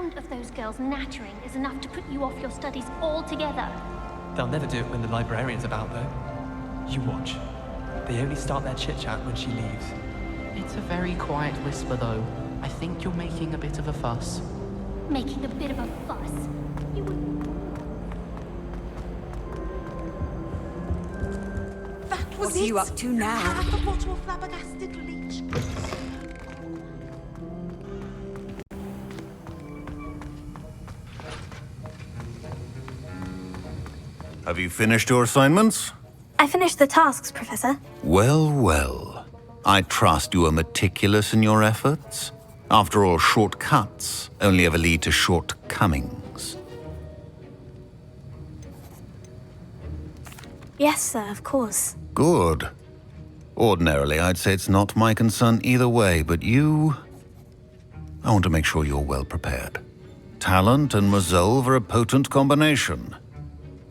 sound of those girls nattering is enough to put you off your studies altogether. They'll never do it when the librarian's about, though. You watch. They only start their chit-chat when she leaves. It's a very quiet whisper, though. I think you're making a bit of a fuss. Making a bit of a fuss. You would... That was What are you up to now? Half a bottle of flabbergasted leech. Have you finished your assignments? I finished the tasks, Professor. Well, well. I trust you are meticulous in your efforts. After all, shortcuts only ever lead to shortcomings. Yes, sir, of course. Good. Ordinarily, I'd say it's not my concern either way, but you... I want to make sure you're well prepared. Talent and resolve are a potent combination.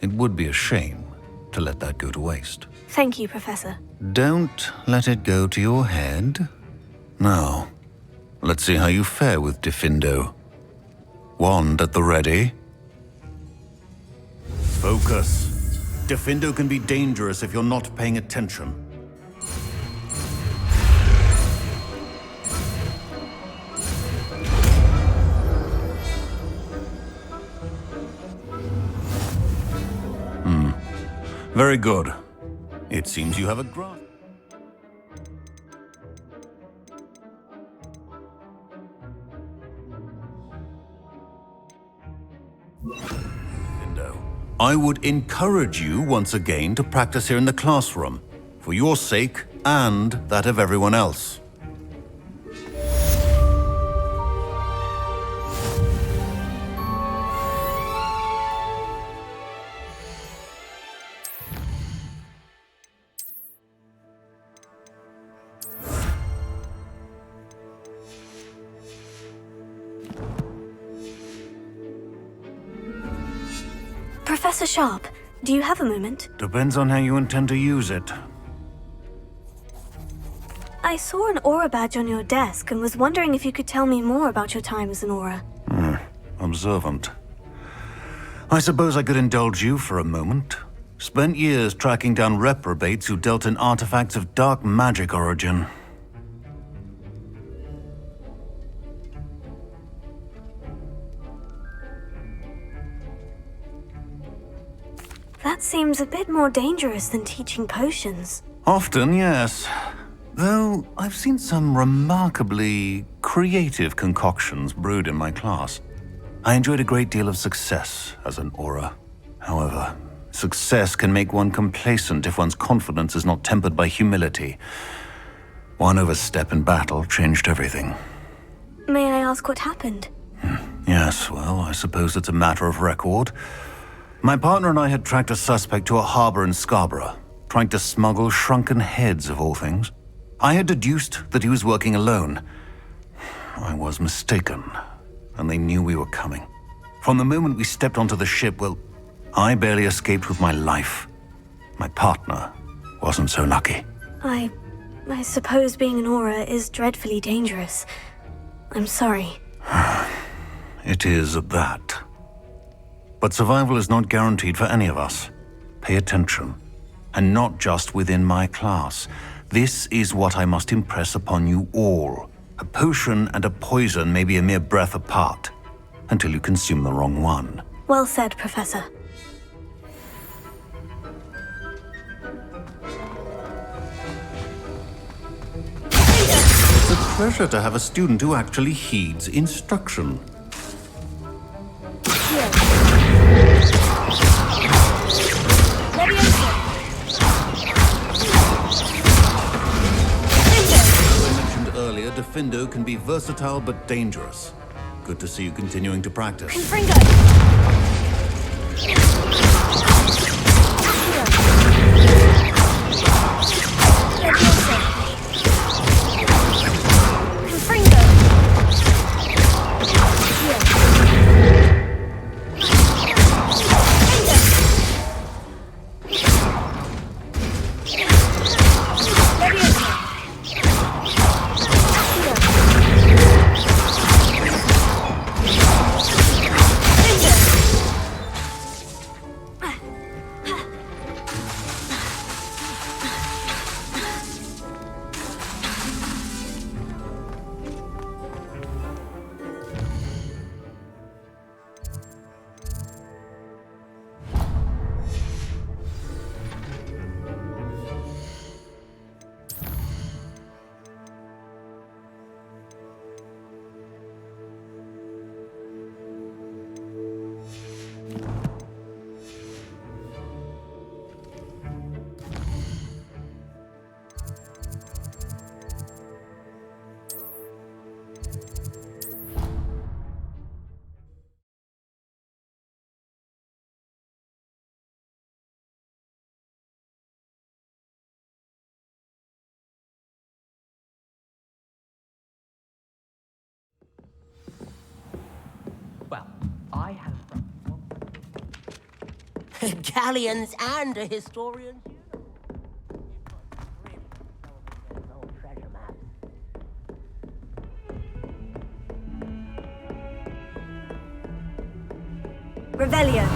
It would be a shame to let that go to waste. Thank you, Professor. Don't let it go to your head. Now, let's see how you fare with Diffindo. Wand at the ready. Focus. Diffindo can be dangerous if you're not paying attention. Very good. It seems you have a grasp. I would encourage you once again to practice here in the classroom, for your sake and that of everyone else. Professor Sharp, do you have a moment? Depends on how you intend to use it. I saw an aura badge on your desk and was wondering if you could tell me more about your time as an aura. Observant. I suppose I could indulge you for a moment. Spent years tracking down reprobates who dealt in artifacts of dark magic origin. That seems a bit more dangerous than teaching potions. Often, yes. Though I've seen some remarkably creative concoctions brewed in my class. I enjoyed a great deal of success as an aura. However, success can make one complacent if one's confidence is not tempered by humility. One overstep in battle changed everything. May I ask what happened? Yes, well, I suppose it's a matter of record. My partner and I had tracked a suspect to a harbor in Scarborough, trying to smuggle shrunken heads of all things. I had deduced that he was working alone. I was mistaken, and they knew we were coming. From the moment we stepped onto the ship, well, I barely escaped with my life. My partner wasn't so lucky. I suppose being an aura is dreadfully dangerous. I'm sorry. It is at that. But survival is not guaranteed for any of us. Pay attention. And not just within my class. This is what I must impress upon you all. A potion and a poison may be a mere breath apart, until you consume the wrong one. Well said, Professor. It's a pleasure to have a student who actually heeds instruction. Earlier, Diffindo can be versatile but dangerous. Good to see you continuing to practice. I have... Galleons and a historian. Revelio.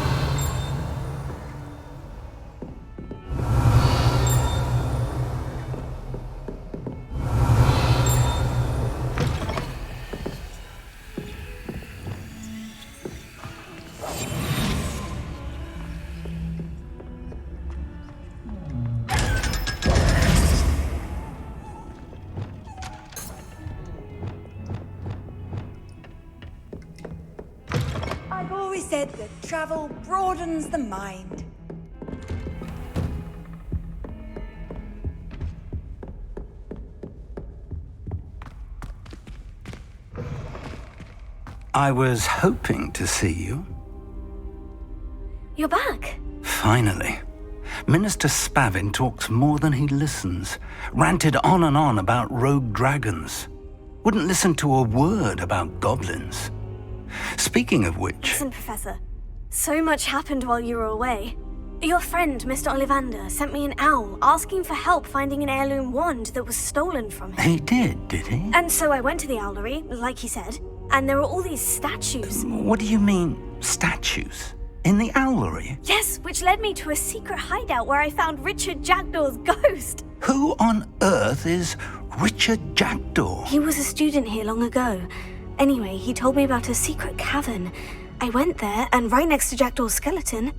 I've always said that travel broadens the mind. I was hoping to see you. You're back. Finally. Minister Spavin talks more than he listens. Ranted on and on about rogue dragons. Wouldn't listen to a word about goblins. Speaking of which... Listen, Professor. So much happened while you were away. Your friend, Mr. Ollivander, sent me an owl asking for help finding an heirloom wand that was stolen from him. He did he? And so I went to the owlery, like he said, and there were all these statues. What do you mean, statues? In the owlery? Yes, which led me to a secret hideout where I found Richard Jackdaw's ghost. Who on earth is Richard Jackdaw? He was a student here long ago. Anyway, he told me about a secret cavern. I went there, and right next to Jackdaw's skeleton,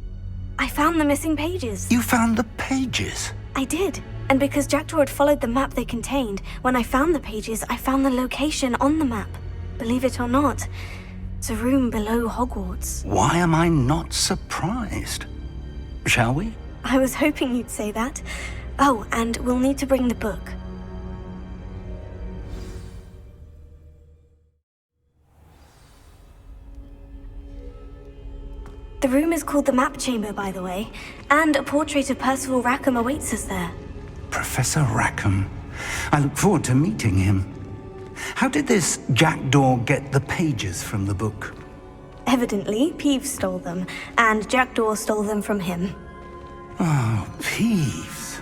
I found the missing pages. You found the pages? I did. And because Jackdaw had followed the map they contained, when I found the pages, I found the location on the map. Believe it or not, it's a room below Hogwarts. Why am I not surprised? Shall we? I was hoping you'd say that. Oh, and we'll need to bring the book. The room is called the Map Chamber, by the way, and a portrait of Percival Rackham awaits us there. Professor Rackham. I look forward to meeting him. How did this Jackdaw get the pages from the book? Evidently, Peeves stole them, and Jackdaw stole them from him. Oh, Peeves.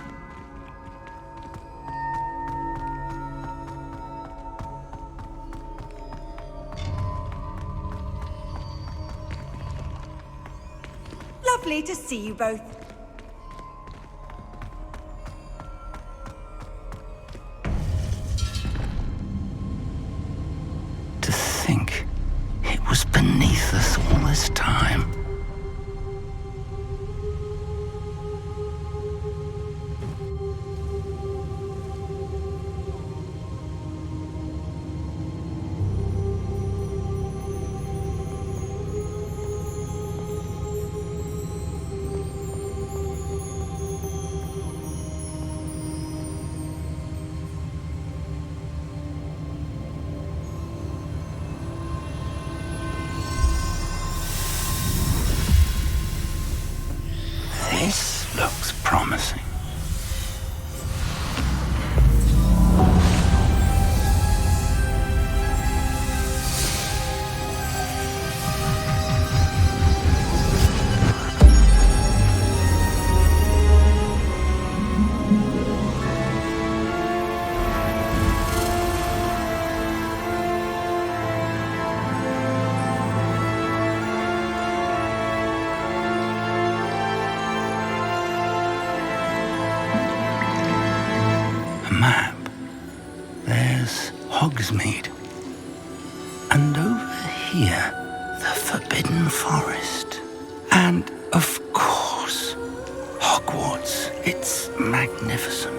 Lovely to see you both. To think it was beneath us all this time. This looks promising. Map. There's Hogsmeade. And over here, the Forbidden Forest. And, of course, Hogwarts. It's magnificent.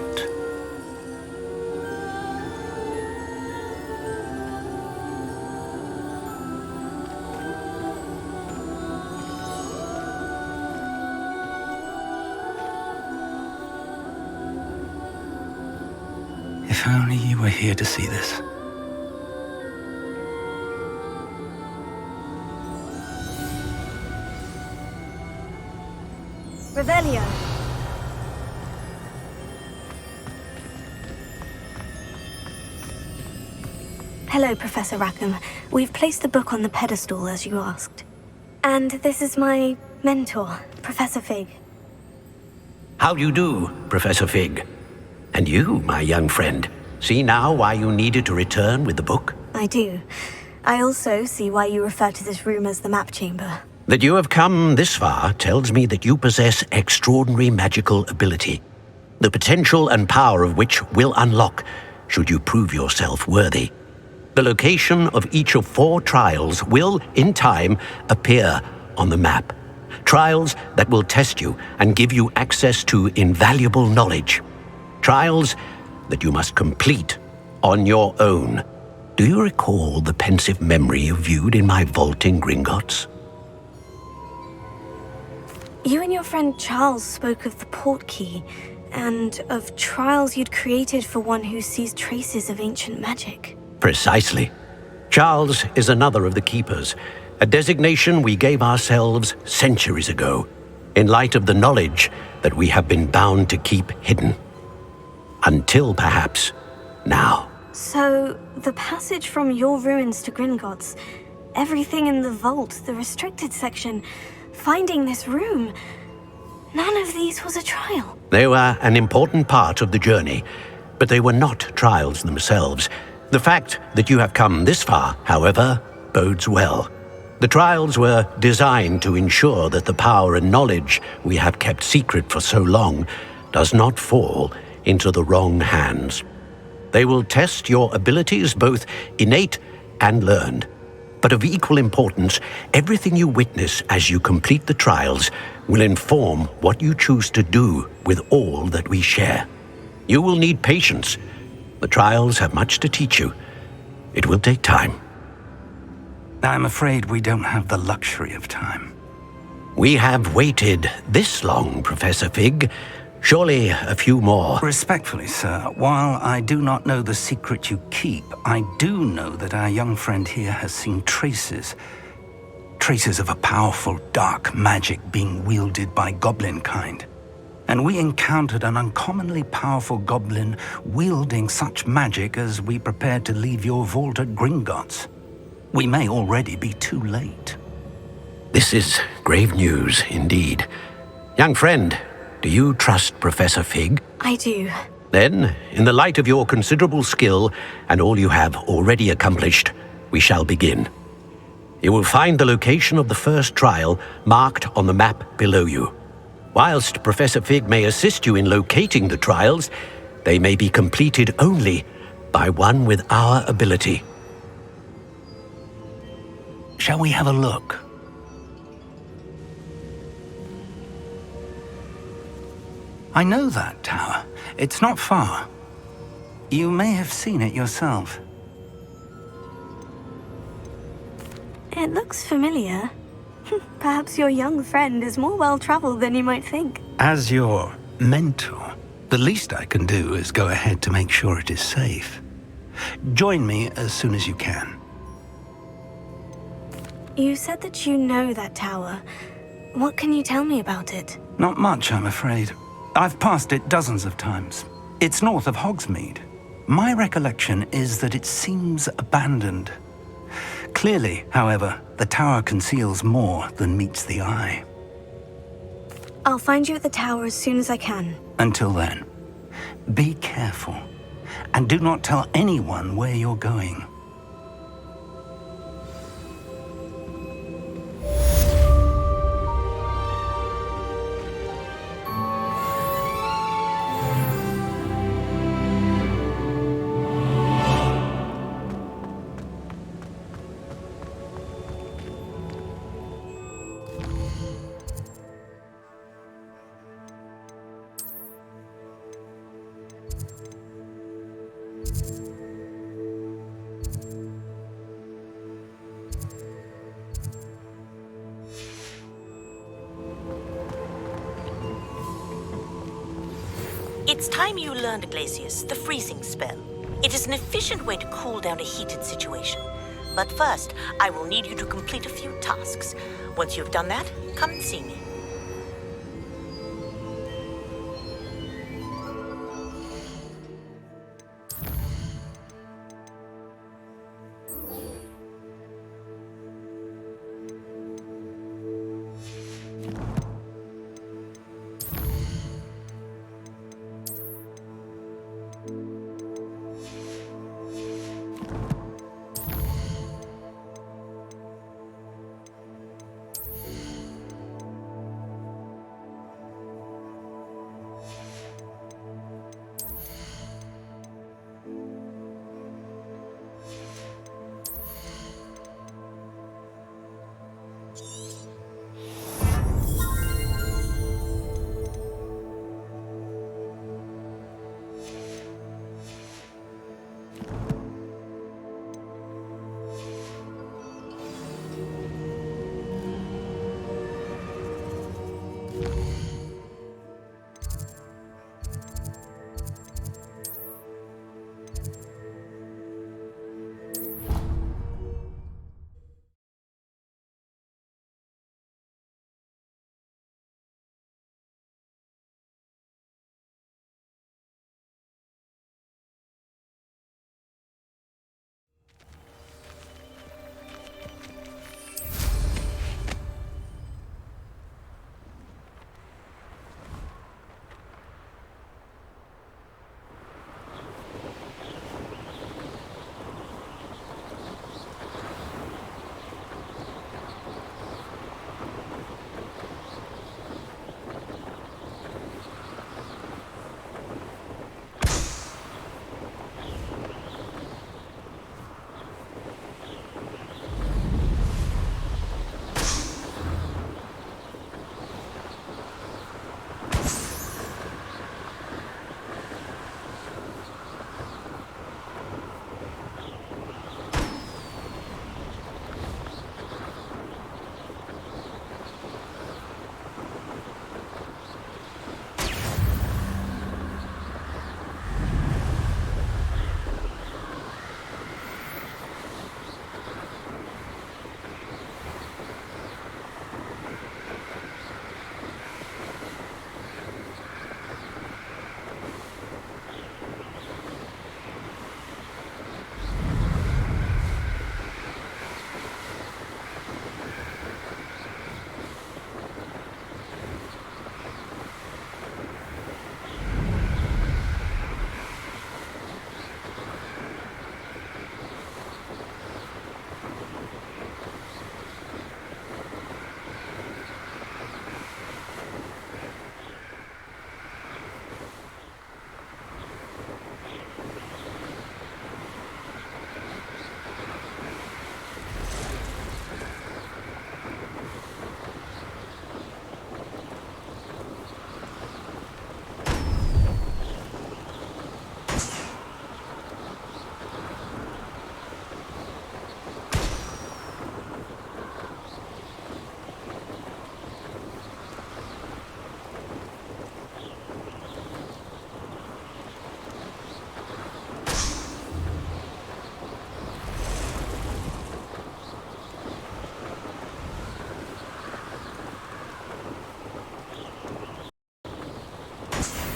If only you were here to see this. Revelio. Hello, Professor Rackham. We've placed the book on the pedestal as you asked. And this is my mentor, Professor Fig. How do you do, Professor Fig? And you, my young friend, see now why you needed to return with the book? I do. I also see why you refer to this room as the map chamber. That you have come this far tells me that you possess extraordinary magical ability, the potential and power of which will unlock should you prove yourself worthy. The location of each of 4 trials will, in time, appear on the map. Trials that will test you and give you access to invaluable knowledge. Trials that you must complete on your own. Do you recall the pensive memory you viewed in my vault in Gringotts? You and your friend Charles spoke of the port key, and of trials you'd created for one who sees traces of ancient magic. Precisely. Charles is another of the Keepers, a designation we gave ourselves centuries ago, in light of the knowledge that we have been bound to keep hidden. Until perhaps now. So, the passage from your ruins to Gringotts, everything in the vault, the restricted section, finding this room, none of these was a trial. They were an important part of the journey, but they were not trials themselves. The fact that you have come this far, however, bodes well. The trials were designed to ensure that the power and knowledge we have kept secret for so long does not fall into the wrong hands. They will test your abilities, both innate and learned. But of equal importance, everything you witness as you complete the trials will inform what you choose to do with all that we share. You will need patience. The trials have much to teach you. It will take time. I'm afraid we don't have the luxury of time. We have waited this long, Professor Fig. Surely a few more. Respectfully, sir, while I do not know the secret you keep, I do know that our young friend here has seen traces of a powerful dark magic being wielded by goblin kind. And we encountered an uncommonly powerful goblin wielding such magic as we prepared to leave your vault at Gringotts. We may already be too late. This is grave news indeed. Young friend, do you trust Professor Fig? I do. Then, in the light of your considerable skill and all you have already accomplished, we shall begin. You will find the location of the first trial marked on the map below you. Whilst Professor Fig may assist you in locating the trials, they may be completed only by one with our ability. Shall we have a look? I know that tower. It's not far. You may have seen it yourself. It looks familiar. Perhaps your young friend is more well-traveled than you might think. As your mentor, the least I can do is go ahead to make sure it is safe. Join me as soon as you can. You said that you know that tower. What can you tell me about it? Not much, I'm afraid. I've passed it dozens of times. It's north of Hogsmeade. My recollection is that it seems abandoned. Clearly, however, the tower conceals more than meets the eye. I'll find you at the tower as soon as I can. Until then, be careful, and do not tell anyone where you're going. It's time you learned, Glacius, the freezing spell. It is an efficient way to cool down a heated situation. But first, I will need you to complete a few tasks. Once you've done that, come and see me.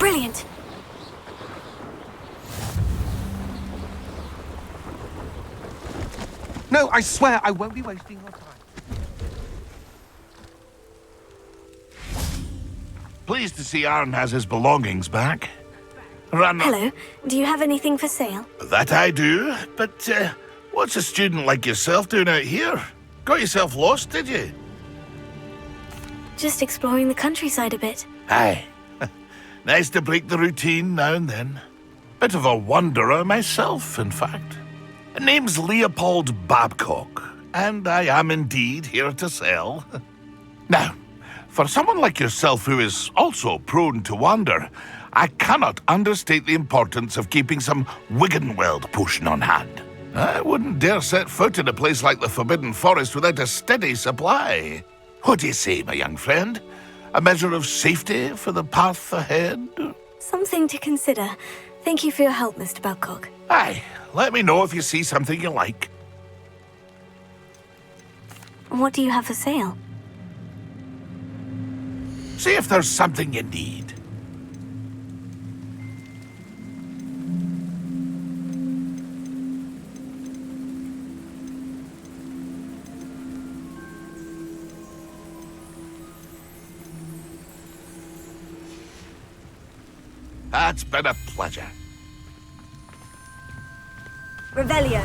Brilliant. No, I swear I won't be wasting your time. Pleased to see Aaron has his belongings back. Hello. Do you have anything for sale? That I do, but what's a student like yourself doing out here? Got yourself lost, did you? Just exploring the countryside a bit. Aye. Nice to break the routine now and then. Bit of a wanderer myself, in fact. Name's Leopold Babcock, and I am indeed here to sell. Now, for someone like yourself who is also prone to wander, I cannot understate the importance of keeping some Wiggenweld potion on hand. I wouldn't dare set foot in a place like the Forbidden Forest without a steady supply. What do you say, my young friend? A measure of safety for the path ahead? Something to consider. Thank you for your help, Mr. Babcock. Aye, let me know if you see something you like. What do you have for sale? See if there's something you need. That's been a pleasure. Revelio.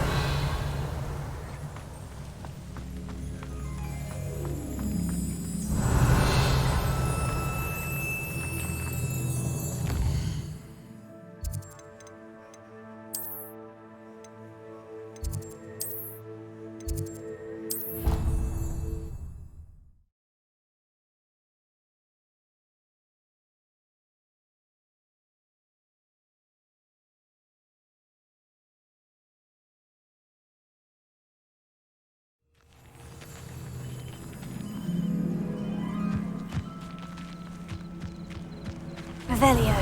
Revelio.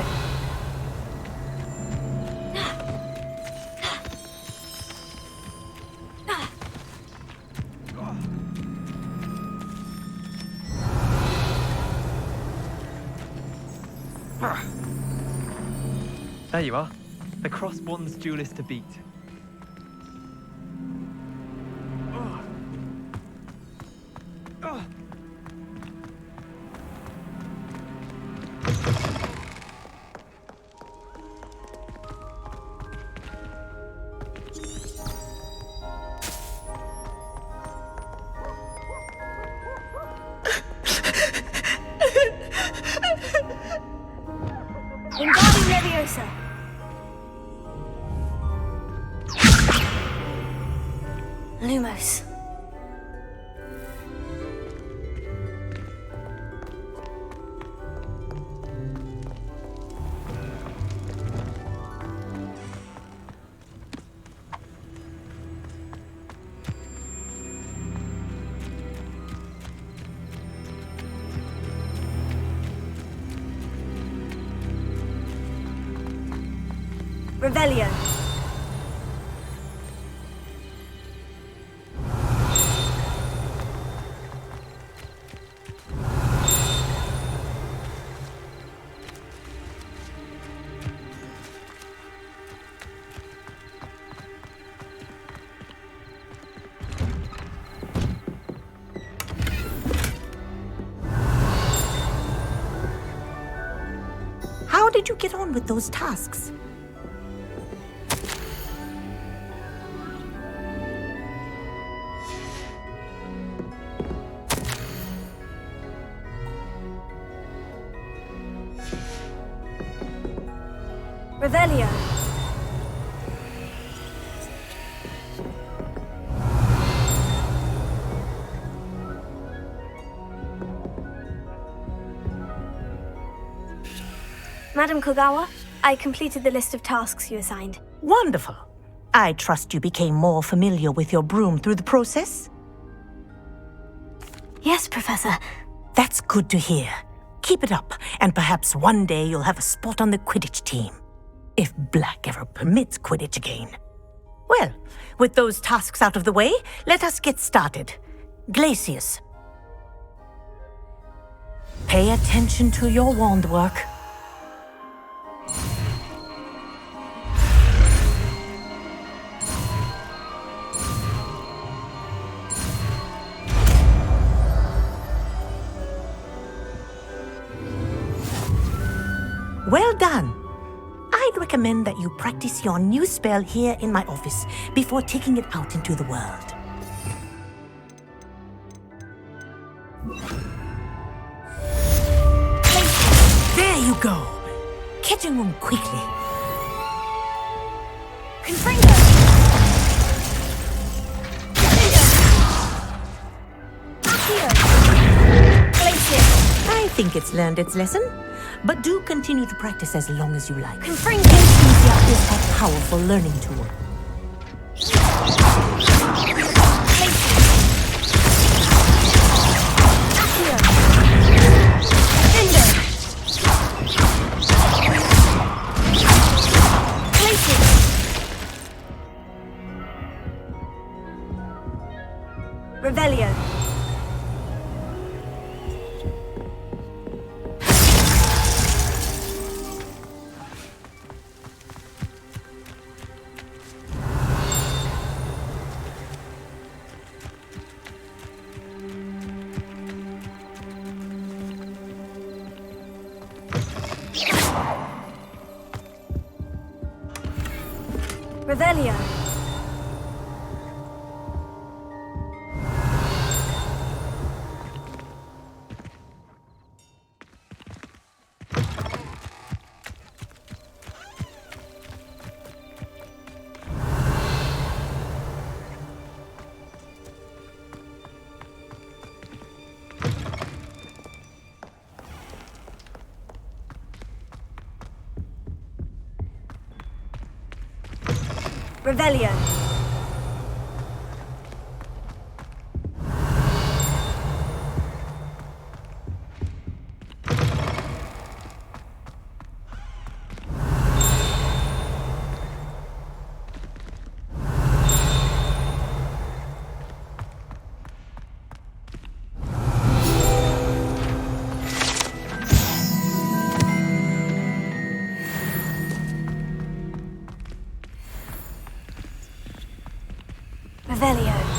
There you are. The cross-wands duelist to beat. Wingardium Leviosa. Lumos. Revelio. How did you get on with those tasks? Revelio. Madam Kogawa, I completed the list of tasks you assigned. Wonderful. I trust you became more familiar with your broom through the process? Yes, Professor. That's good to hear. Keep it up, and perhaps one day you'll have a spot on the Quidditch team. If Black ever permits Quidditch again. Well, with those tasks out of the way, let us get started. Glacius. Pay attention to your wand work. Well done. I'd recommend that you practice your new spell here in my office before taking it out into the world. There you go. Catching them quickly. Confringo! I think it's learned its lesson, but do continue to practice as long as you like. Confringo! Anesthesia is a powerful learning tool. Revelio. Revelio. Revelio. Revelio.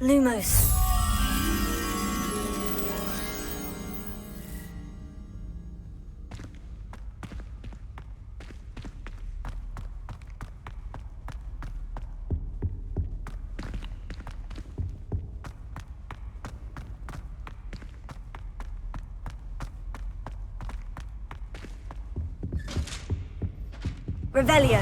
Lumos. Revelio.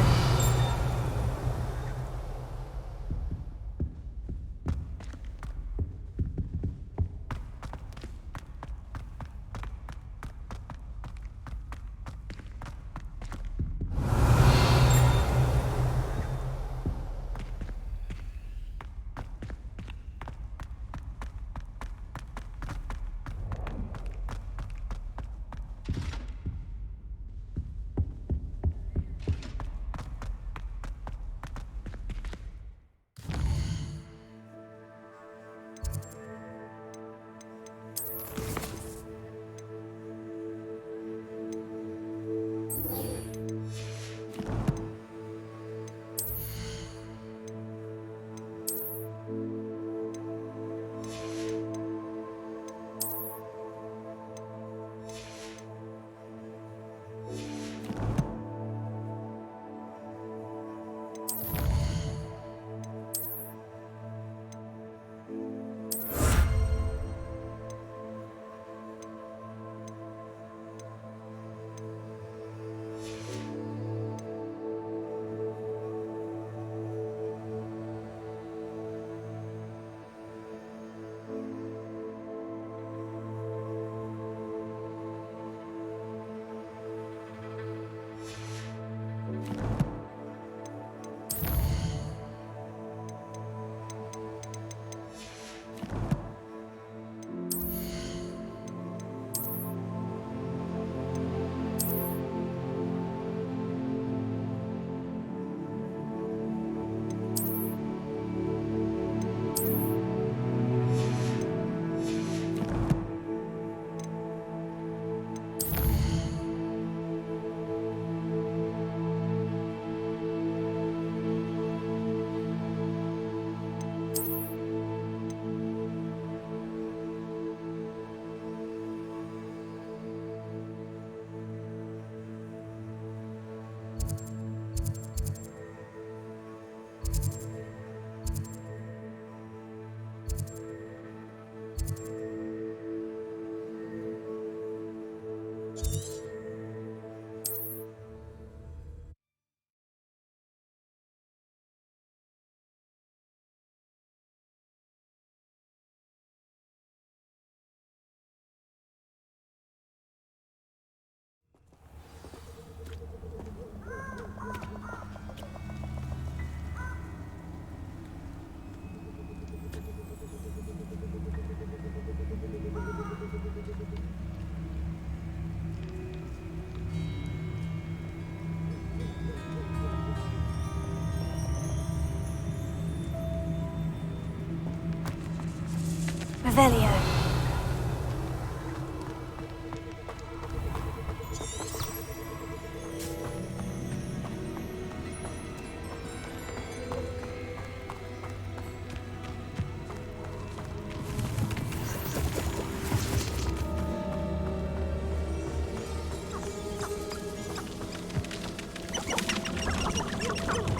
Revelio.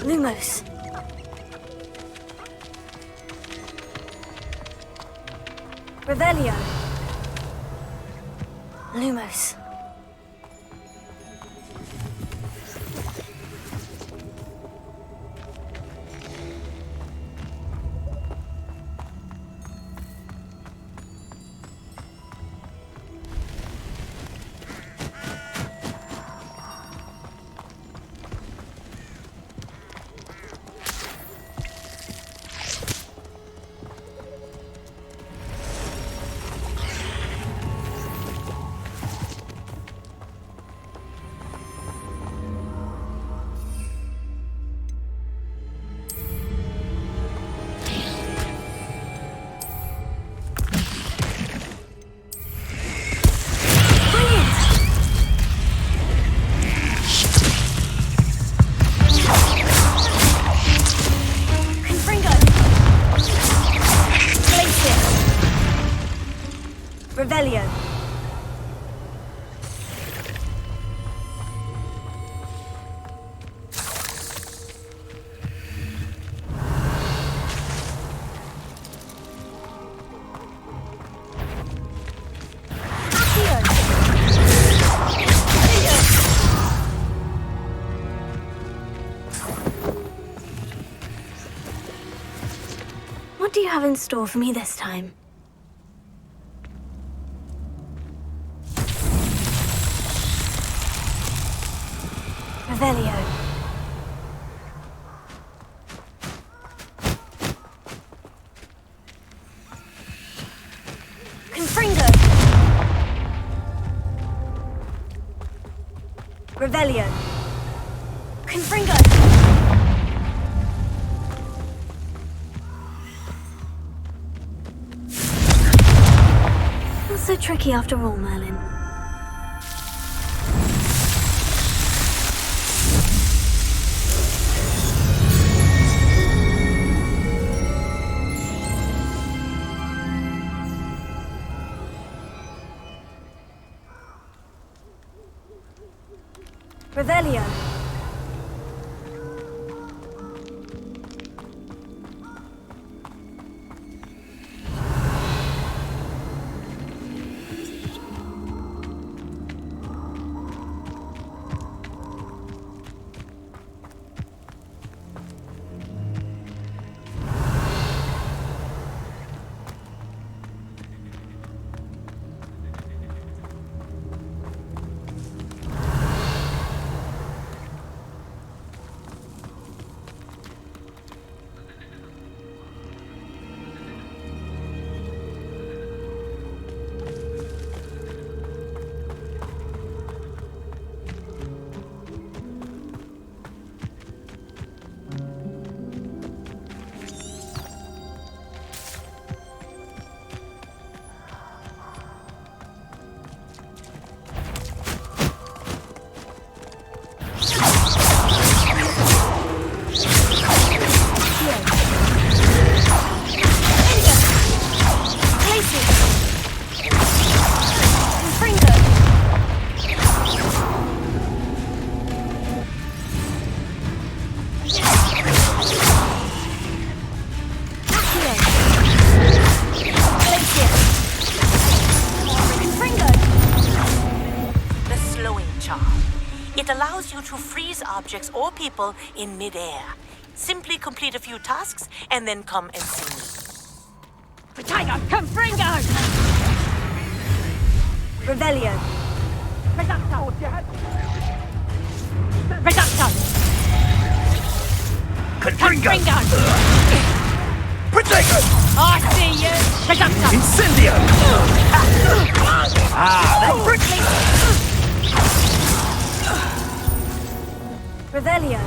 Lumos. Revelio. Lumos. Revelio. What do you have in store for me this time? Revelio. Confringo. Revelio. Confringo. Not so tricky after all, Merlin. Revelio. It allows you to freeze objects or people in midair. Simply complete a few tasks and then come and see me. Protego, Confringo! Revelio. Reducto! Reducto! Confringo! Protego! I see you! Reducto! Incendio! That's prickly! Revelio.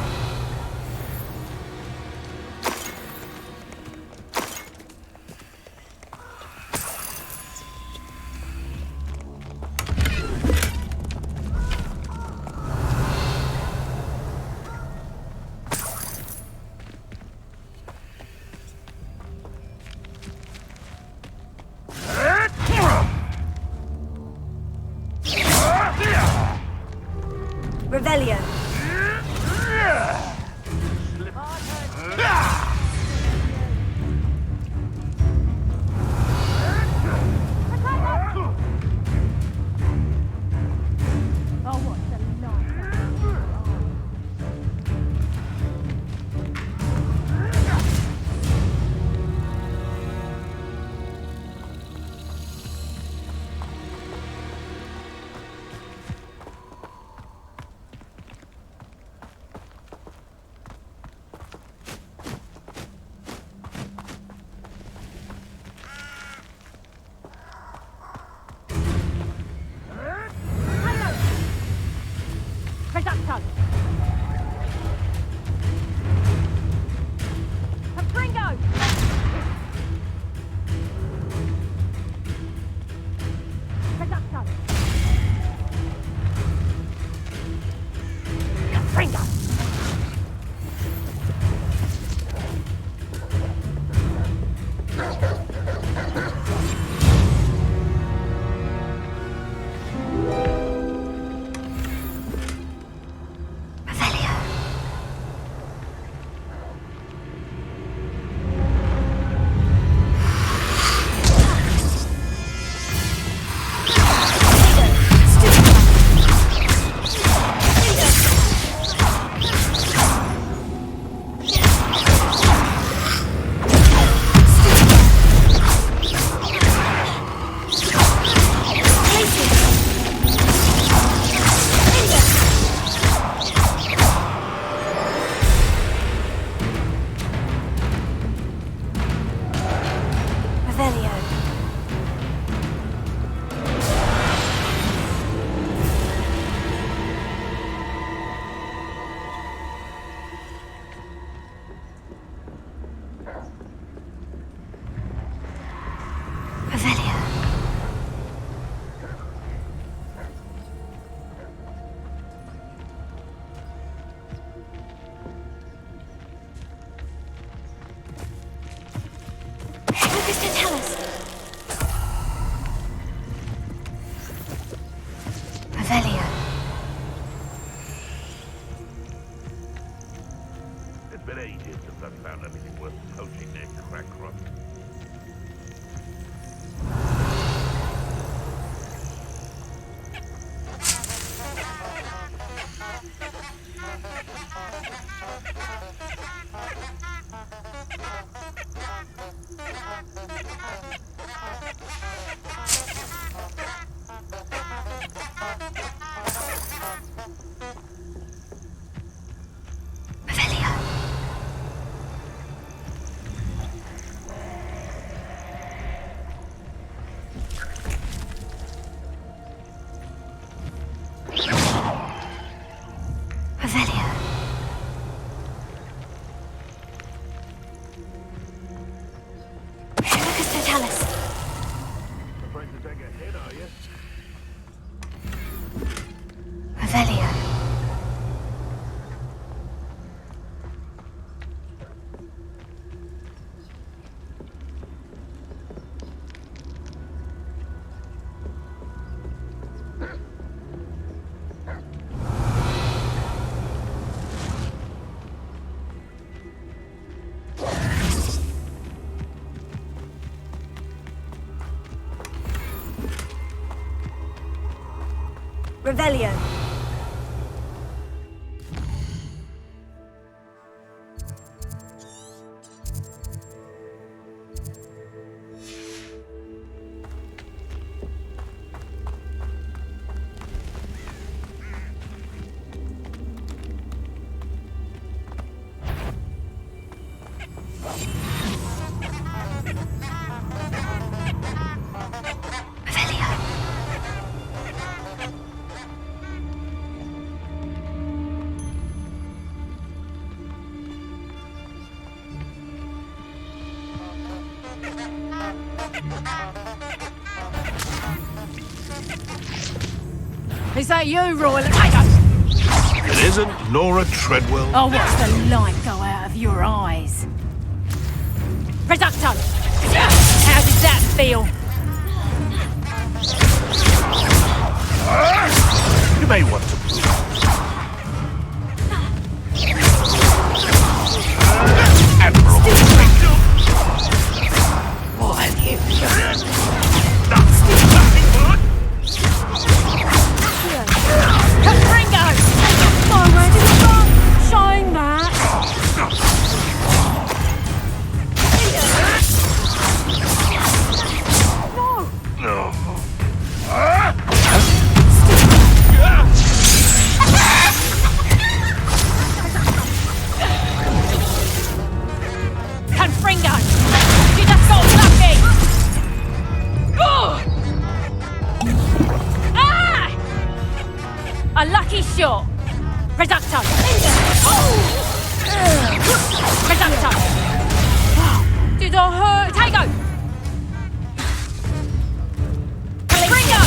Revelio. It's been ages since I've found anything worth poaching near Crackrock. Revelio. Is that you, Royal? It isn't Nora Treadwell. Oh, watch the light go out of your eyes. Reducto! How did that feel? You may want to move. Reducto! Reducto! Did I hurt? Tango! Ringo!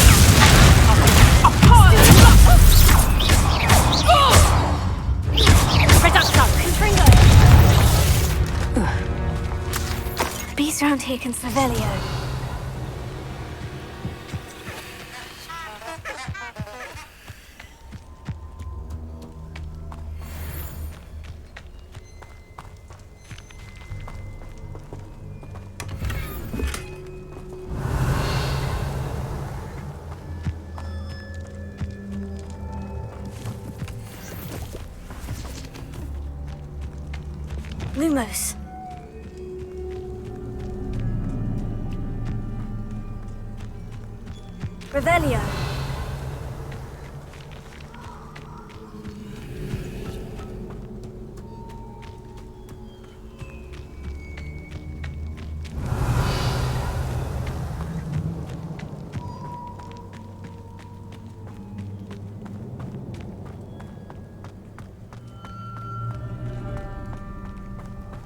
Reducto! Confringo! Beast around here can Savelio. Lumos. Revelio.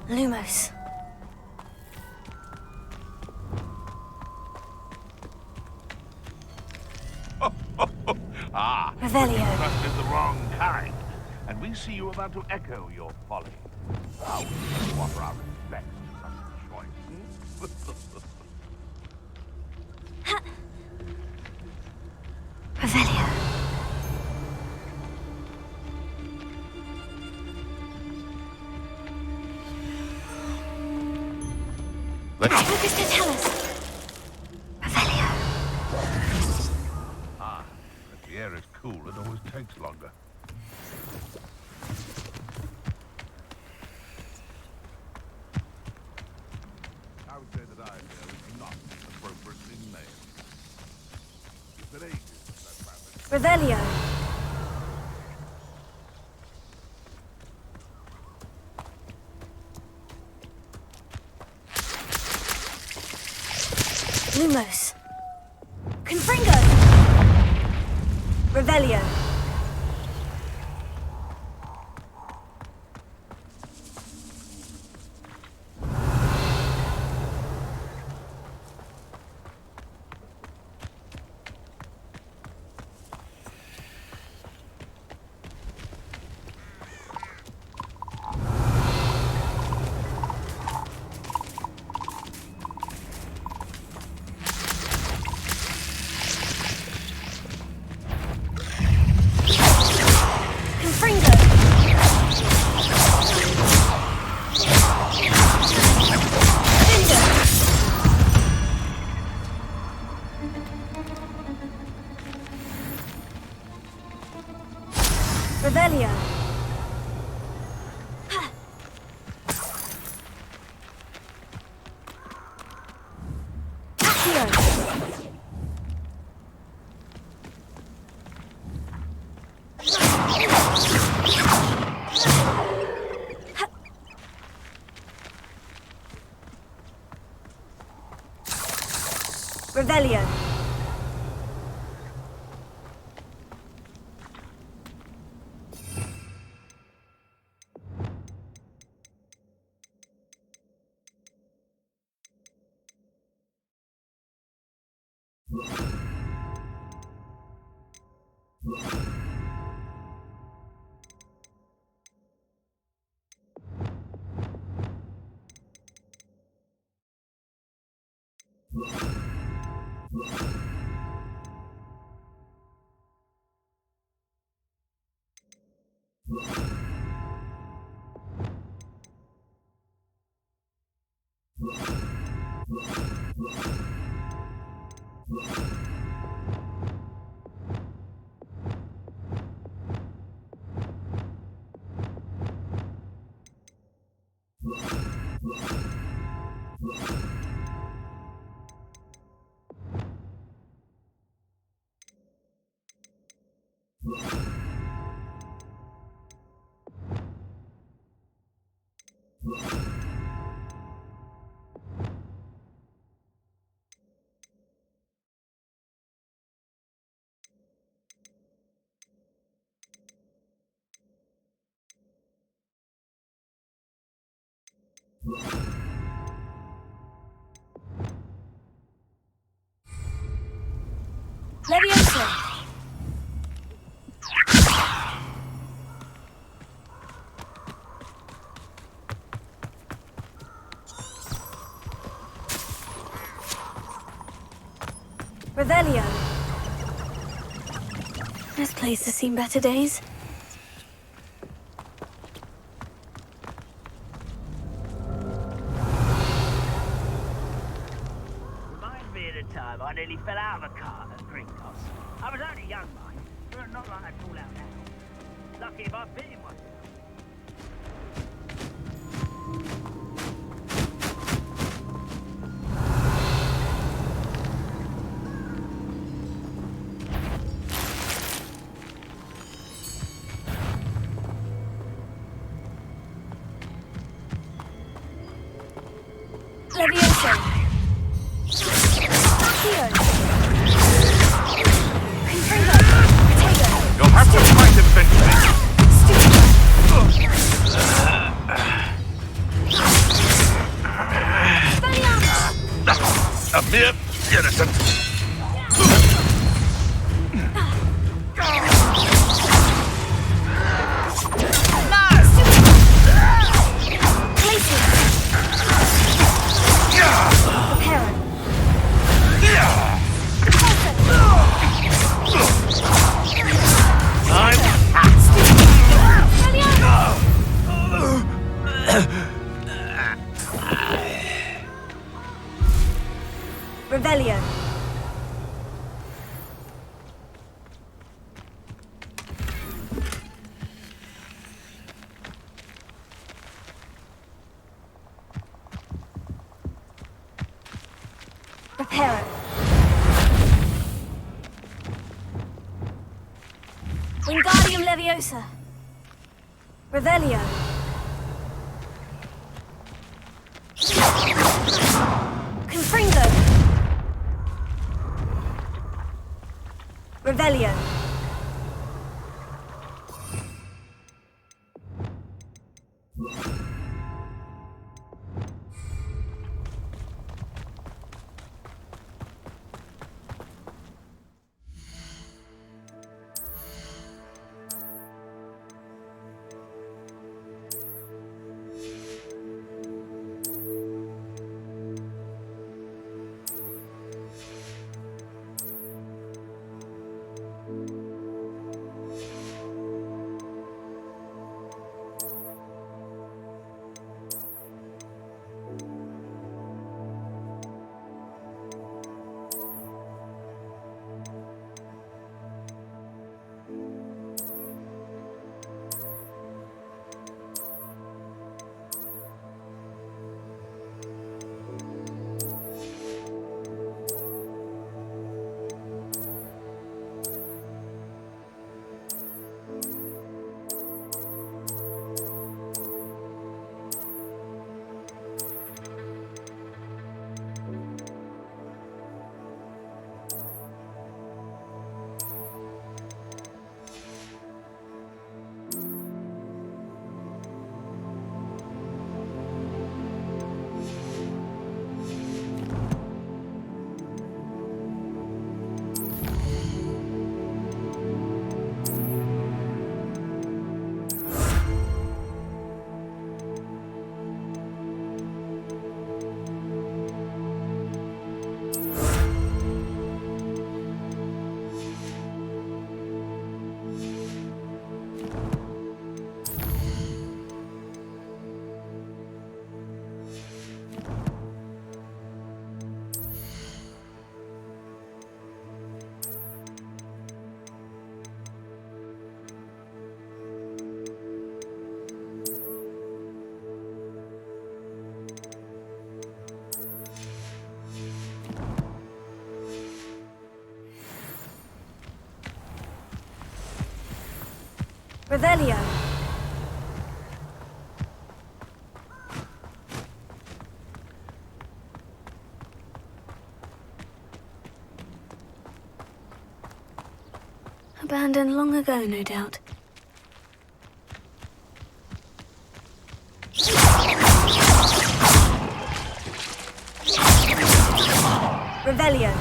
Lumos. Revelio. Trusted the wrong kind, and we see you about to echo your folly. How would you offer our respects to such a choice? Revelio. Focus to tell us. Revelio. If the air is cool, it always takes longer. I would say that I is not appropriately named. It's been ages since I found it. Revelio. Lumos. Confringo. Revelio. Revelio. Accio. Revelio. Leviosa! Revelio. This place has seen better days. Reminds me of the time I nearly fell out of a cart at Gringotts. I was only young, mind, but not like I'd fall out now. Lucky if I've been in one. Leviosa. Here. Confringo. Potato. You'll have to fight eventually. A mere innocent. Revelio. Reparo. Wingardium Leviosa. Revelio. Confringo. Revelio. Revelio. Abandoned long ago, no doubt. Revelio.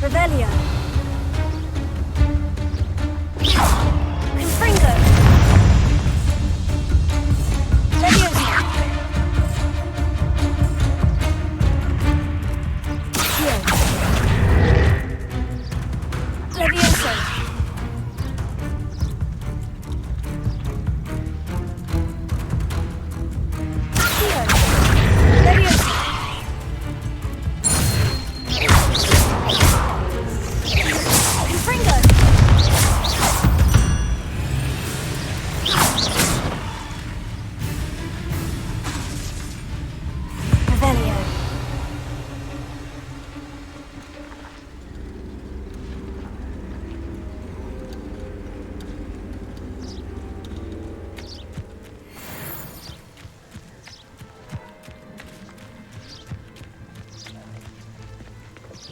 Revelio. Confringo. Leviosa. Accio. Leviosa. Accio. Leviosa. Confringo. Revelio.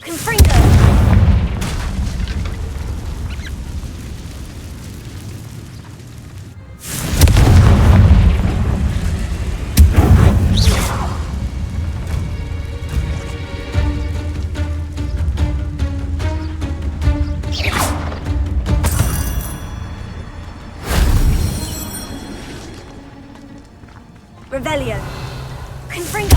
Confringo. Revelio. Confringo.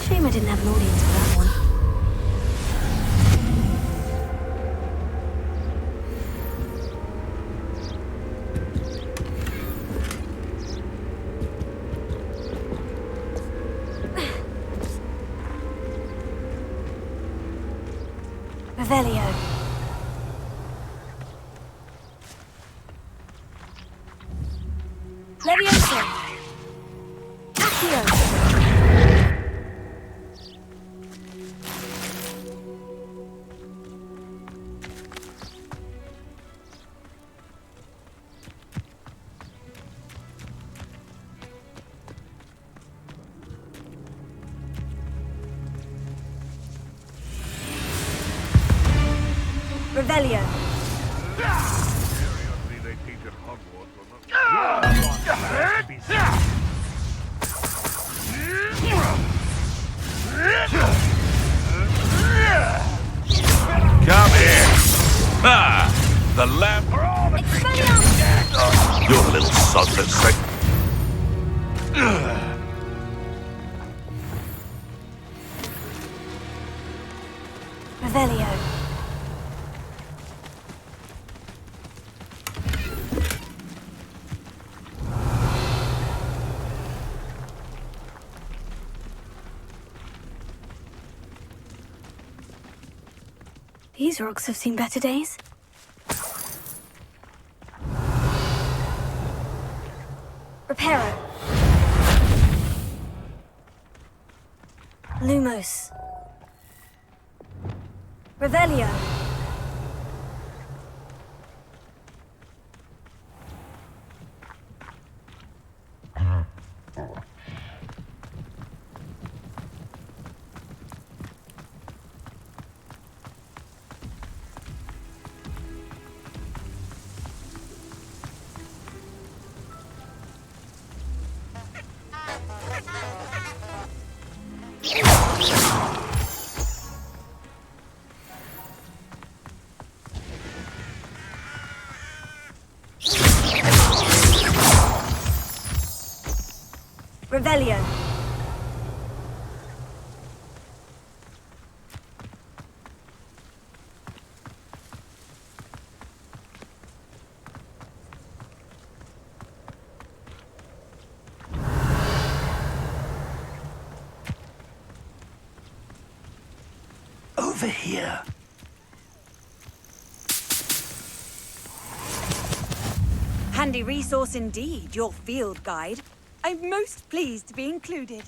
Shame I didn't have an audience for that one. Revelio. Leviosa. Accio. Revelio. Come here! Ah! The lamp! You're a little sod that's sick. Revelio. These rocks have seen better days. Reparo. Lumos. Revelio. Revelio. over here. Handy resource indeed, your field guide. I'm most pleased to be included.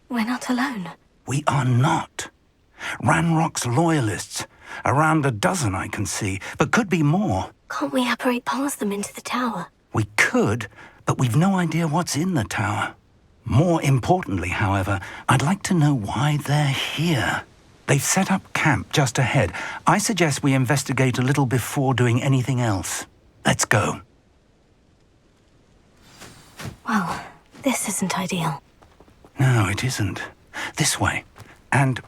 We're not alone. We are not. Ranrock's loyalists. Around a dozen I can see, but could be more. Can't we apparate past them into the tower? We could, but we've no idea what's in the tower. More importantly, however, I'd like to know why they're here. They've set up camp just ahead. I suggest we investigate a little before doing anything else. Let's go. Well, this isn't ideal. No, it isn't. This way. And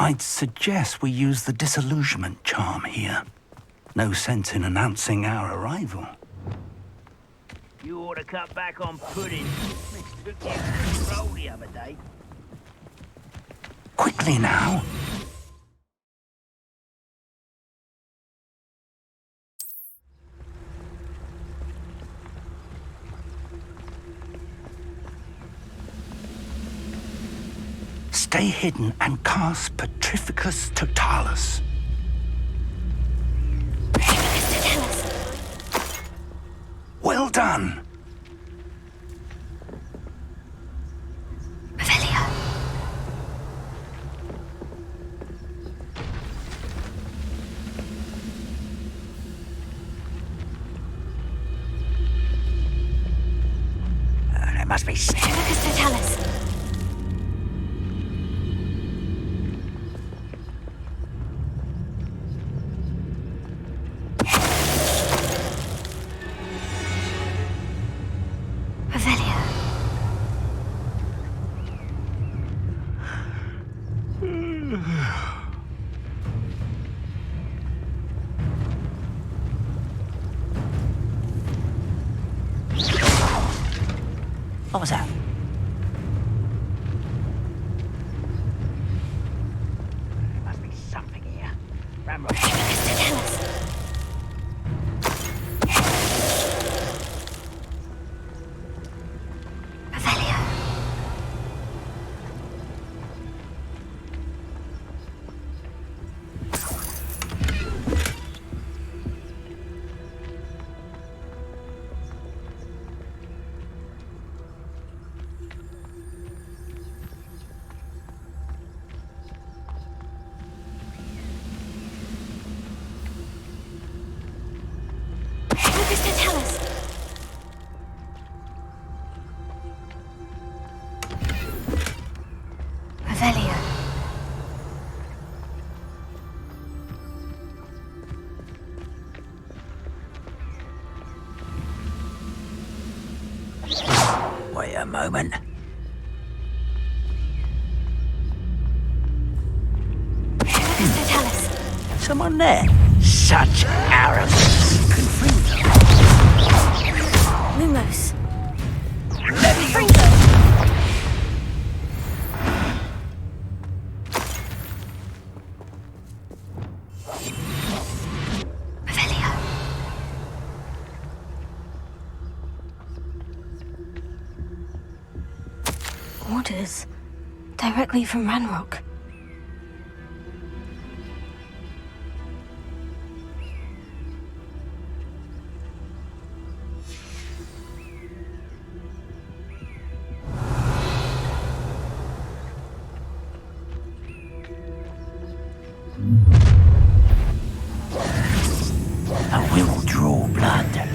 I'd suggest we use the disillusionment charm here. No sense in announcing our arrival. You ought to cut back on pudding. Took you a roll the other day. Quickly now. Stay hidden and cast Petrificus Totalis. Well done. Revelio. There must be Petrificus Totalis. What was that? There must be something here. Ramrock. Wait a moment. Someone there? Such arrogance. Lumos. Let me go. Orders directly from Ranrock. I will draw blood.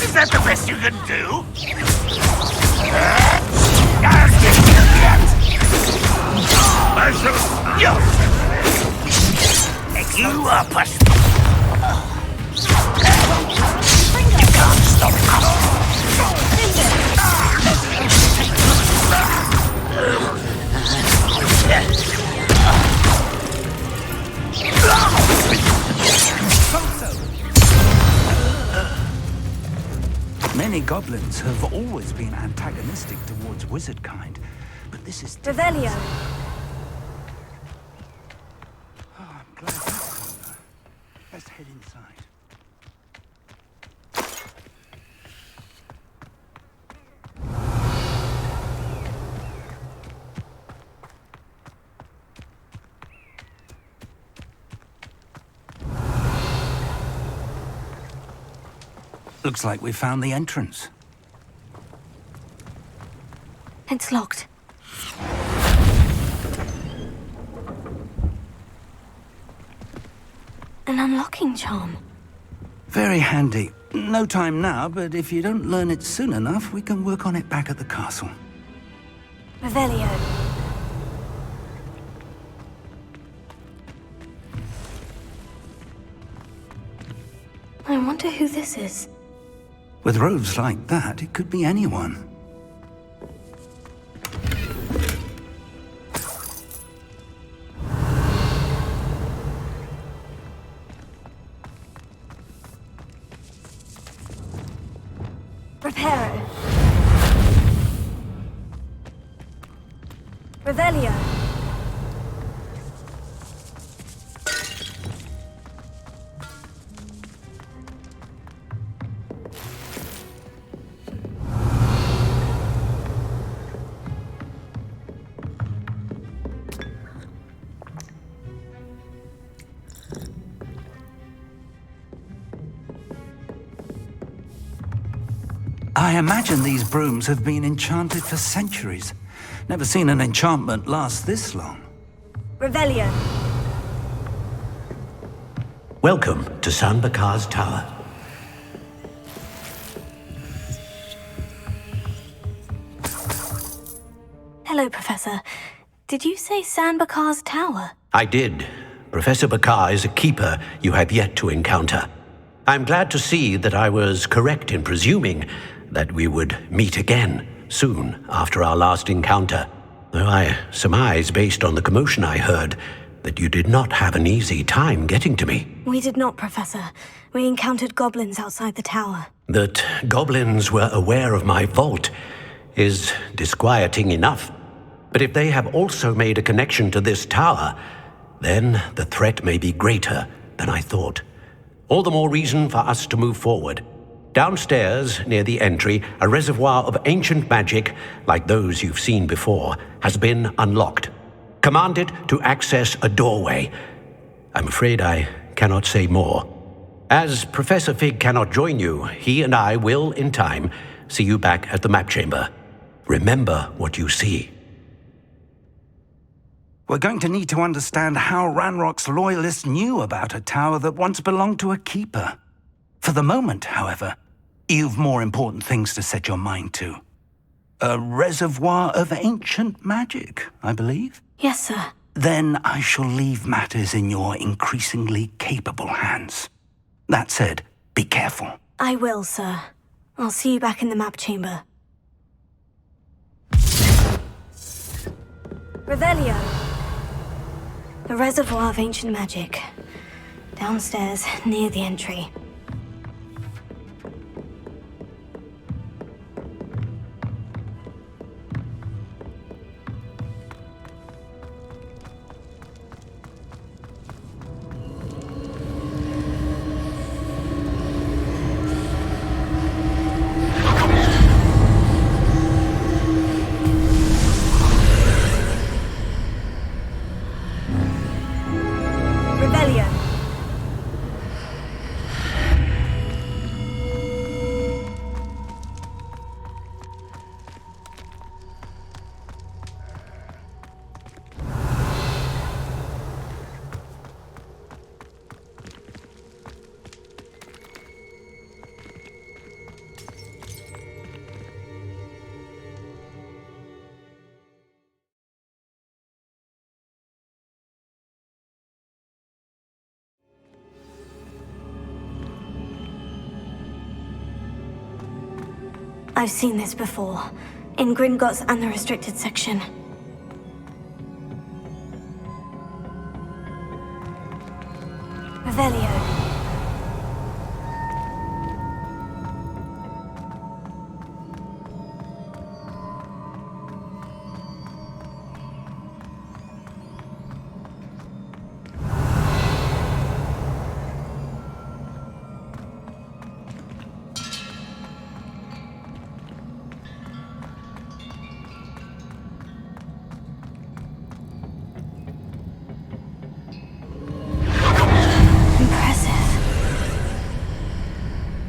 Is that the best you can do? You are past. You can't stop Many goblins have always been antagonistic towards wizard kind, but this is Revelio. Oh, I'm glad that's over. Let's head inside. Looks like we found the entrance. It's locked. An unlocking charm. Very handy. No time now, but if you don't learn it soon enough, we can work on it back at the castle. Revelio. I wonder who this is. With robes like that, it could be anyone. Reparo. Revelio. I imagine these brooms have been enchanted for centuries. Never seen an enchantment last this long. Revelio. Welcome to San Bakar's Tower. Hello, Professor. Did you say San Bakar's Tower? I did. Professor Bakar is a keeper you have yet to encounter. I'm glad to see that I was correct in presuming that we would meet again soon after our last encounter, though I surmise, based on the commotion I heard, that you did not have an easy time getting to me. We did not, Professor. We encountered goblins outside the tower. That goblins were aware of my vault is disquieting enough. But if they have also made a connection to this tower, then the threat may be greater than I thought. All the more reason for us to move forward. Downstairs, near the entry, a reservoir of ancient magic, like those you've seen before, has been unlocked. Command it to access a doorway. I'm afraid I cannot say more. As Professor Fig cannot join you, he and I will, in time, see you back at the map chamber. Remember what you see. We're going to need to understand how Ranrock's loyalists knew about a tower that once belonged to a keeper. For the moment, however, you've more important things to set your mind to. A reservoir of ancient magic, I believe? Yes, sir. Then I shall leave matters in your increasingly capable hands. That said, be careful. I will, sir. I'll see you back in the map chamber. Revelio. A reservoir of ancient magic. Downstairs, near the entry. I've seen this before, in Gringotts and the restricted section. Revelio.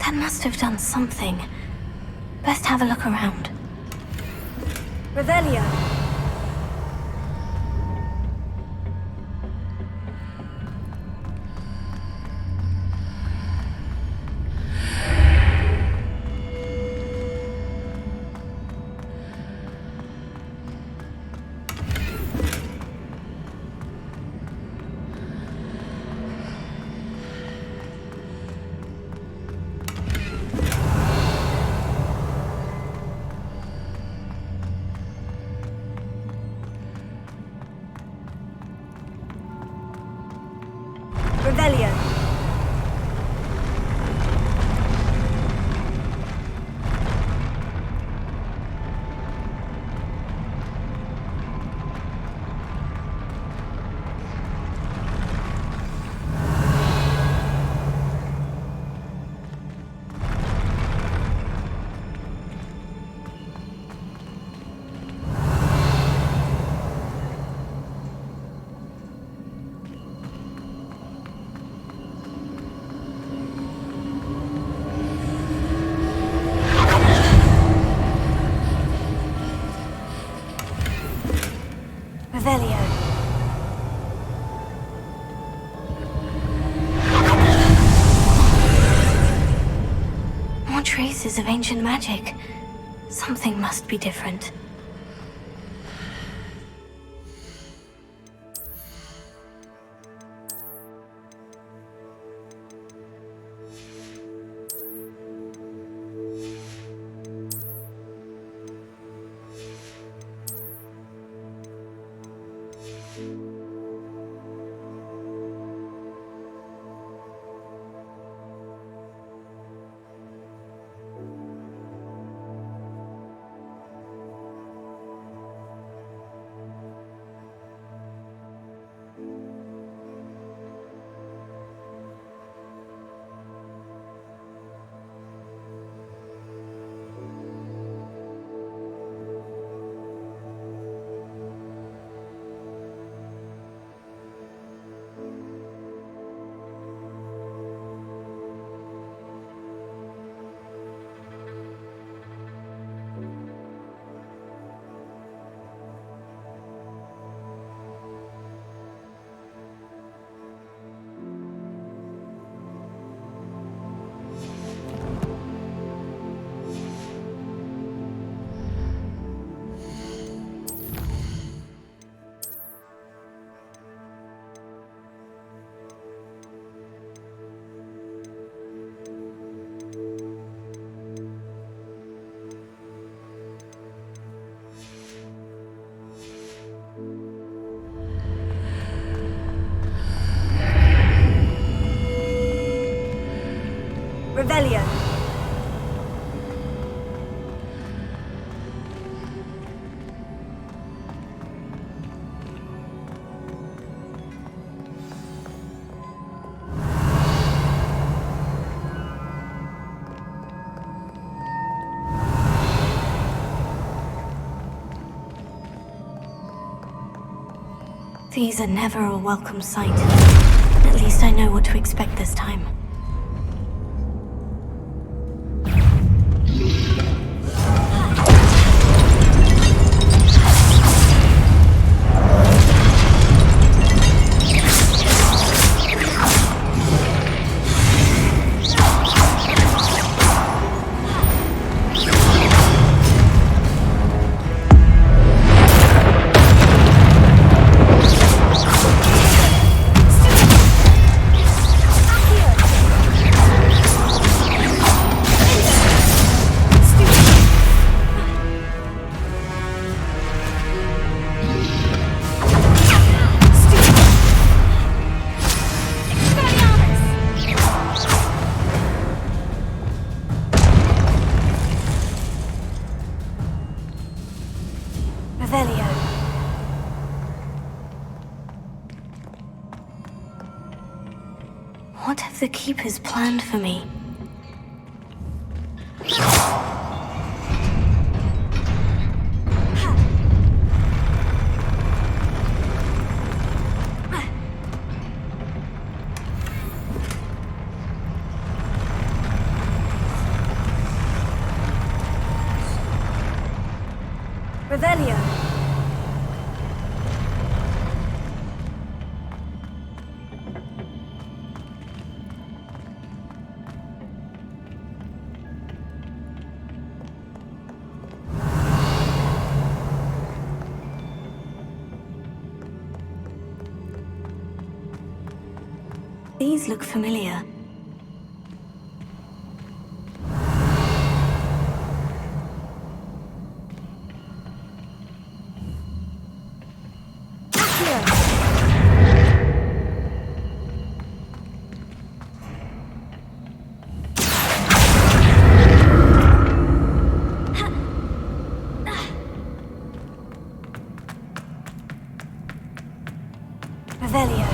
That must have done something. Best have a look around. Revelio. Revelio. Revelio. More traces of ancient magic. Something must be different. Revelio. These are never a welcome sight. At least I know what to expect this time. What have the Keepers planned for me? Revelio. These look familiar. Revelio.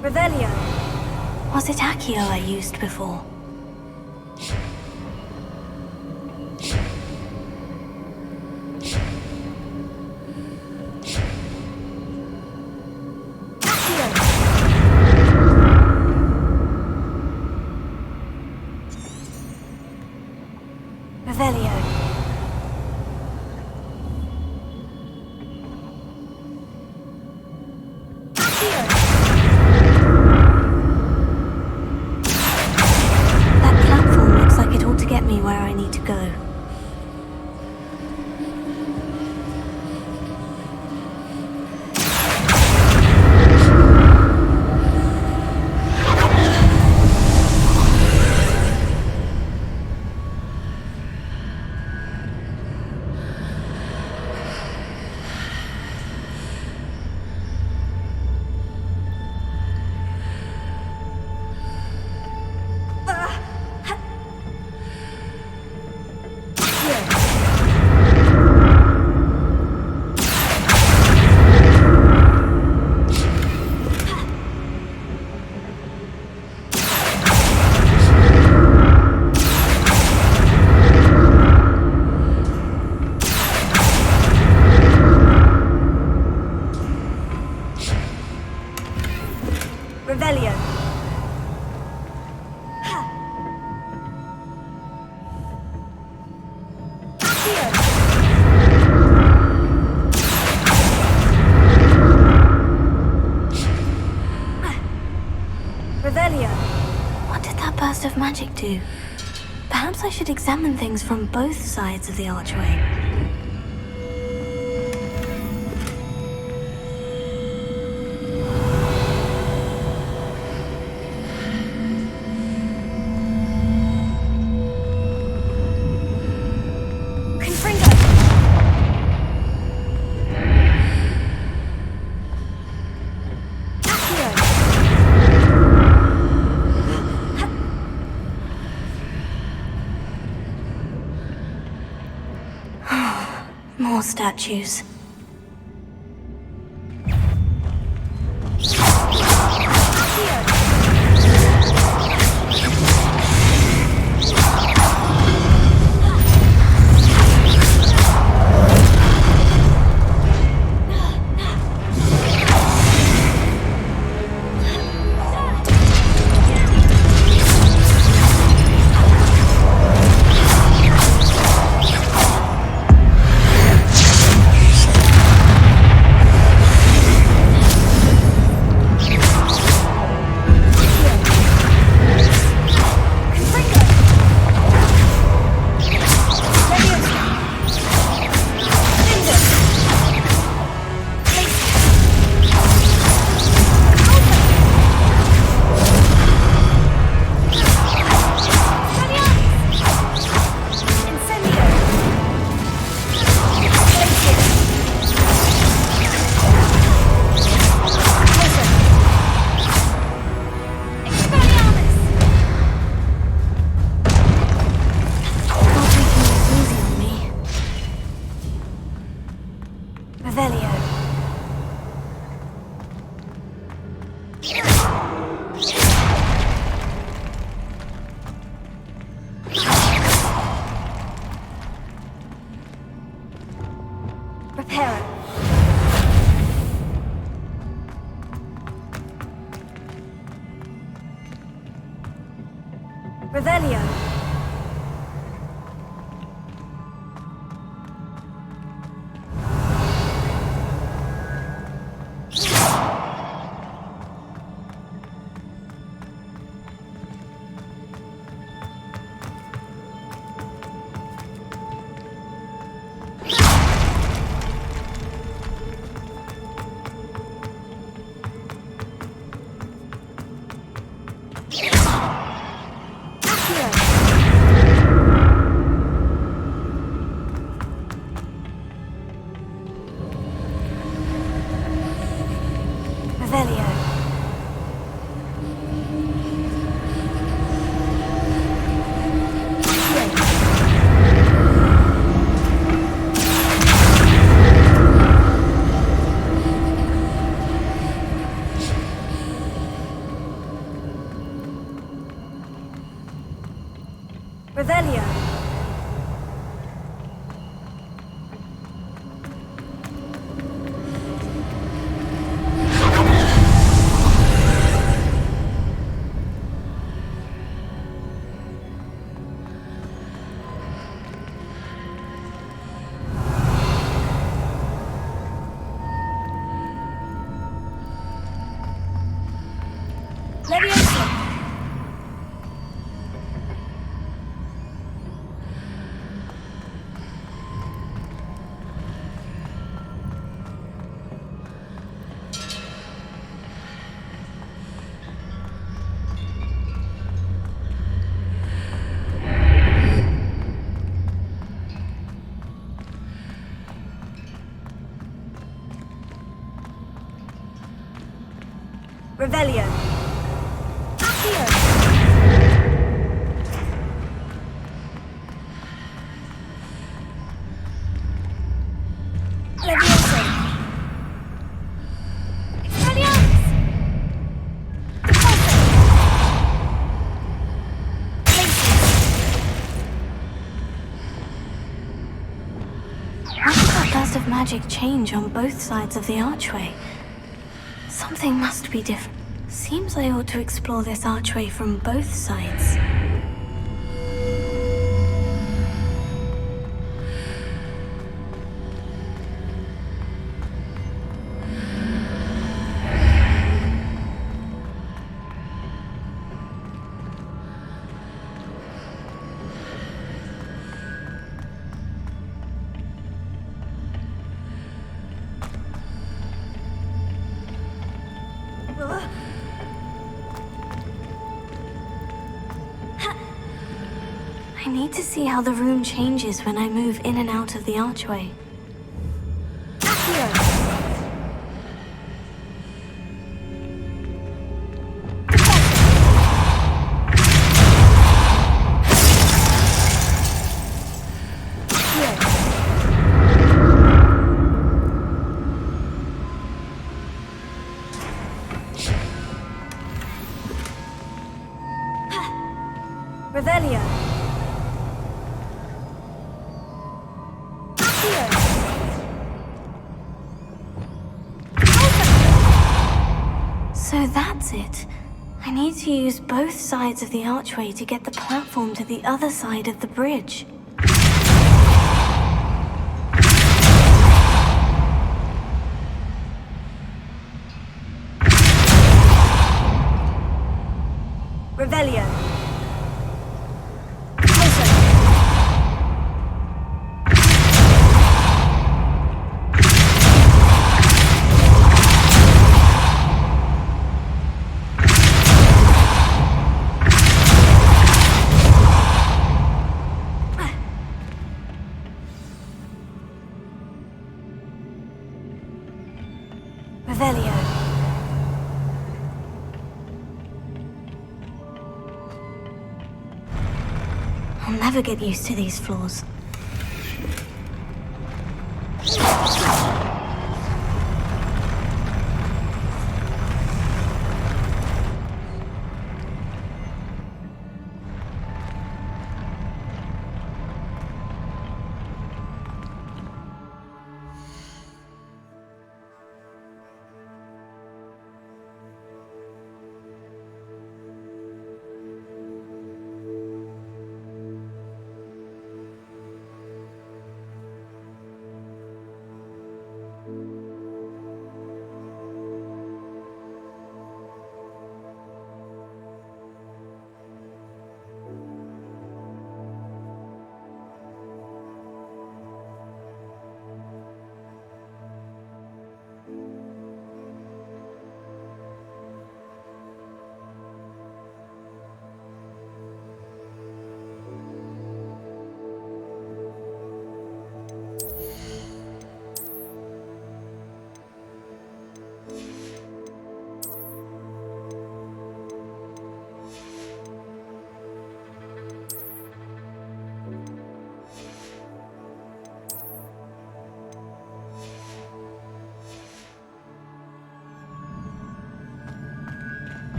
Revelio. Was it Accio I used before? Revelio. That platform looks like it ought to get me where I need to go. Revelio. Revelio. What did that burst of magic do? Perhaps I should examine things from both sides of the archway. More statues. Reparo. Revelio. Revelio. Leviosa. Revelio. Accio. Leviosa. Expelliarmus. Depulso. Why did that burst of magic change on both sides of the archway? Something must be different. Seems I ought to explore this archway from both sides. I need to see how the room changes when I move in and out of the archway. Accio. Revelio. So that's it. I need to use both sides of the archway to get the platform to the other side of the bridge. Revelio. Revelio. I'll never get used to these floors.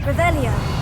Revelio.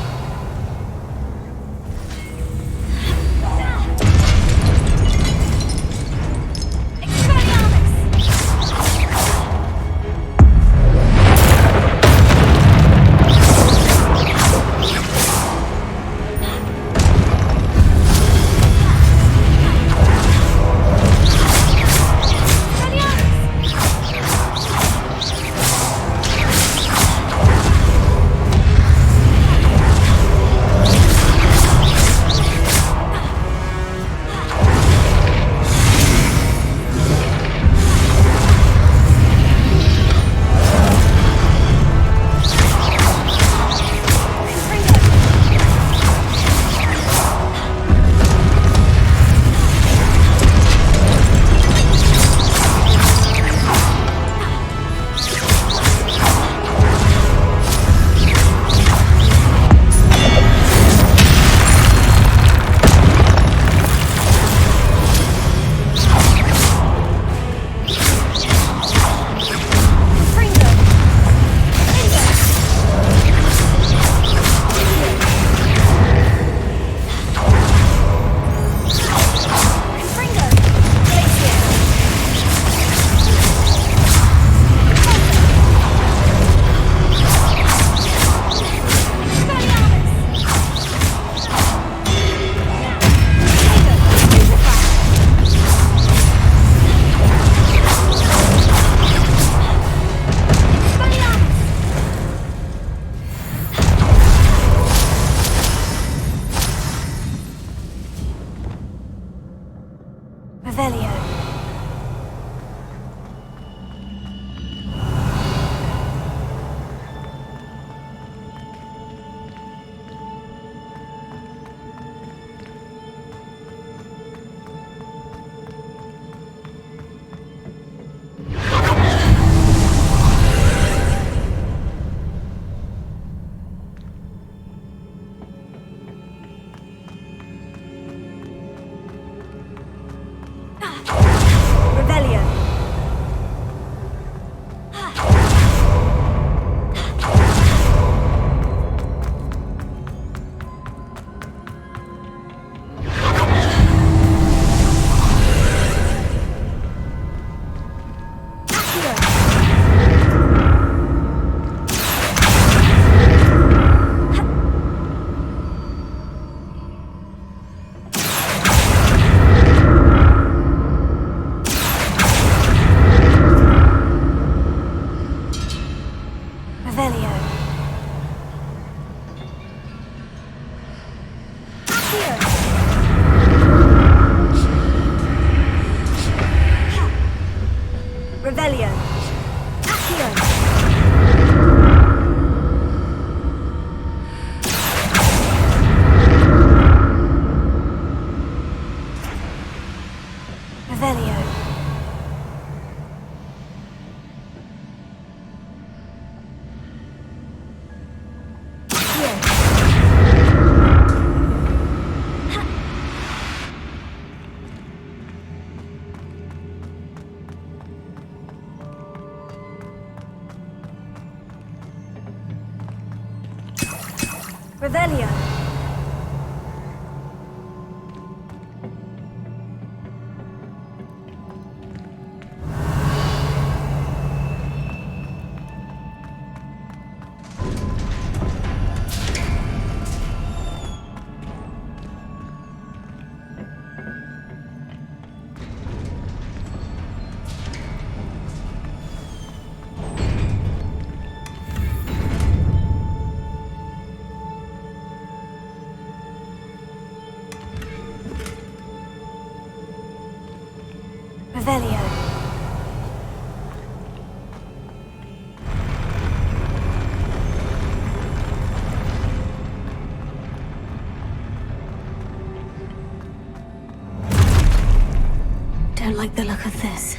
Revelio. Revelio. Don't like the look of this.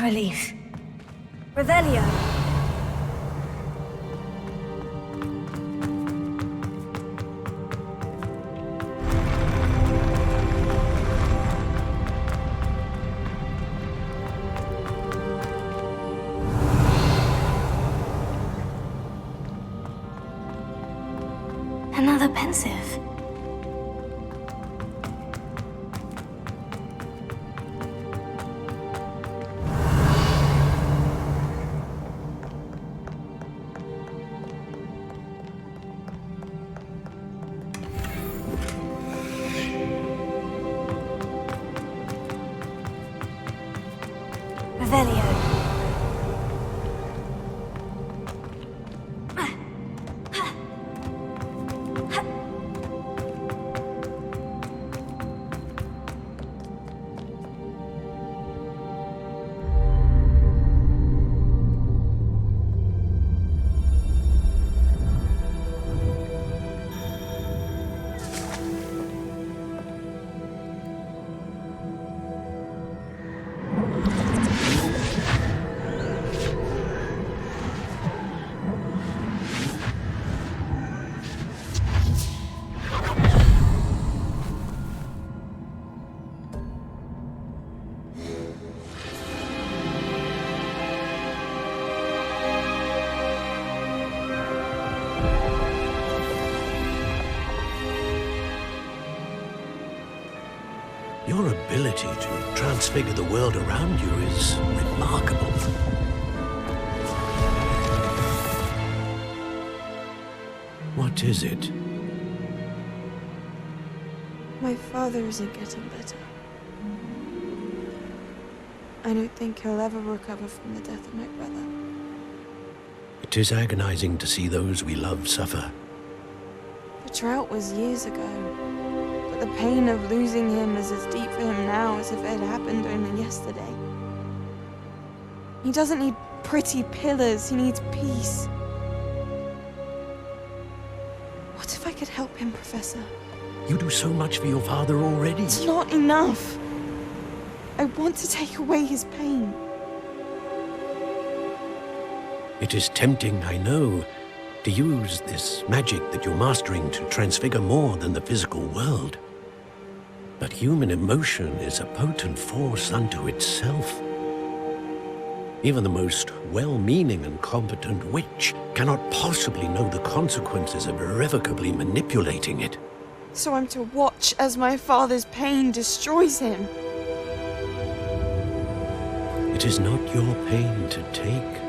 a relief. Revelio. Another pensive. Revelio. Your ability to transfigure the world around you is remarkable. What is it? My father isn't getting better. I don't think he'll ever recover from the death of my brother. It is agonizing to see those we love suffer. The drought was years ago, but the pain of losing him is as deep for him now as if it had happened only yesterday. He doesn't need pretty pillars, he needs peace. What if I could help him, Professor? You do so much for your father already. It's not enough. I want to take away his pain. It is tempting, I know, to use this magic that you're mastering to transfigure more than the physical world. But human emotion is a potent force unto itself. Even the most well-meaning and competent witch cannot possibly know the consequences of irrevocably manipulating it. So I'm to watch as my father's pain destroys him. It is not your pain to take.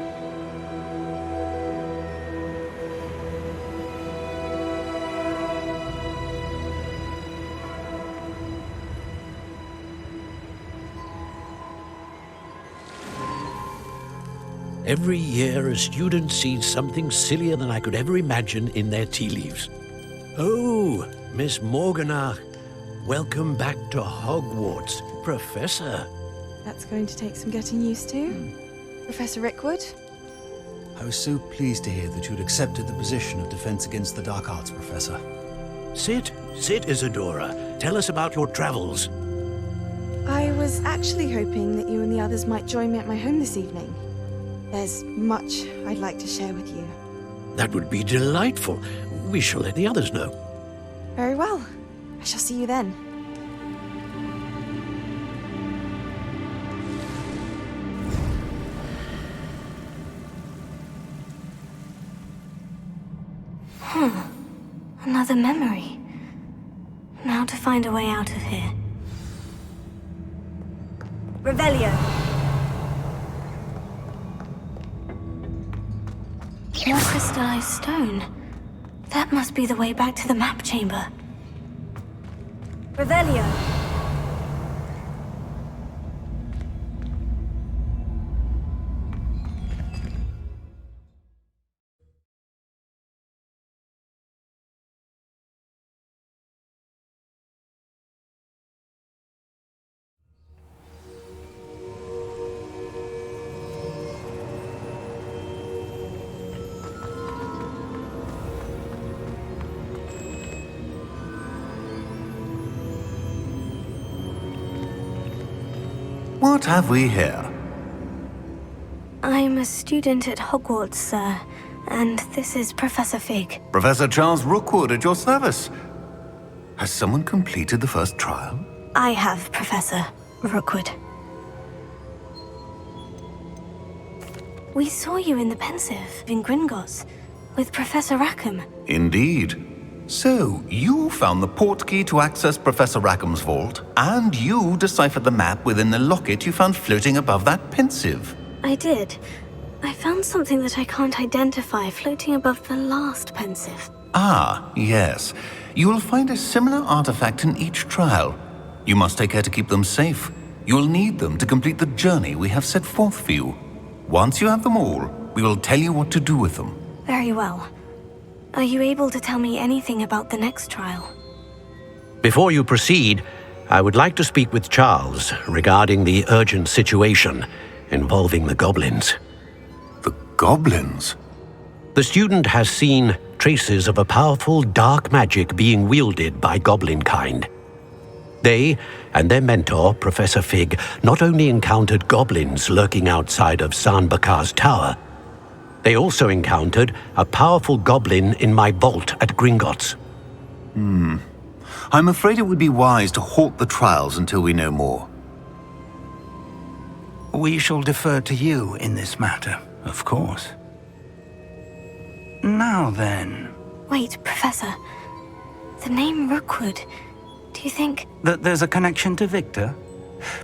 Every year, a student sees something sillier than I could ever imagine in their tea leaves. Oh, Miss Morganach, welcome back to Hogwarts, Professor. That's going to take some getting used to. Professor Rickwood? I was so pleased to hear that you'd accepted the position of Defense Against the Dark Arts, Professor. Sit, Isadora. Tell us about your travels. I was actually hoping that you and the others might join me at my home this evening. There's much I'd like to share with you. That would be delightful. We shall let the others know. Very well. I shall see you then. Another memory. Now to find a way out of here. Revelio. More crystallized stone. That must be the way back to the map chamber. Revelio. What have we here? I'm a student at Hogwarts, sir, and this is Professor Fig. Professor Charles Rookwood at your service. Has someone completed the first trial? I have, Professor Rookwood. We saw you in the Pensive in Gringotts with Professor Rackham. Indeed. So, you found the portkey to access Professor Rackham's vault, and you deciphered the map within the locket you found floating above that Pensive. I did. I found something that I can't identify floating above the last Pensive. Ah, yes. You will find a similar artifact in each trial. You must take care to keep them safe. You'll need them to complete the journey we have set forth for you. Once you have them all, we will tell you what to do with them. Very well. Are you able to tell me anything about the next trial? Before you proceed, I would like to speak with Charles regarding the urgent situation involving the goblins. The goblins? The student has seen traces of a powerful dark magic being wielded by goblin kind. They and their mentor, Professor Fig, not only encountered goblins lurking outside of Sanbakar's tower, they also encountered a powerful goblin in my vault at Gringotts. I'm afraid it would be wise to halt the trials until we know more. We shall defer to you in this matter, of course. Now then... Wait, Professor. The name Rookwood, do you think... That there's a connection to Victor?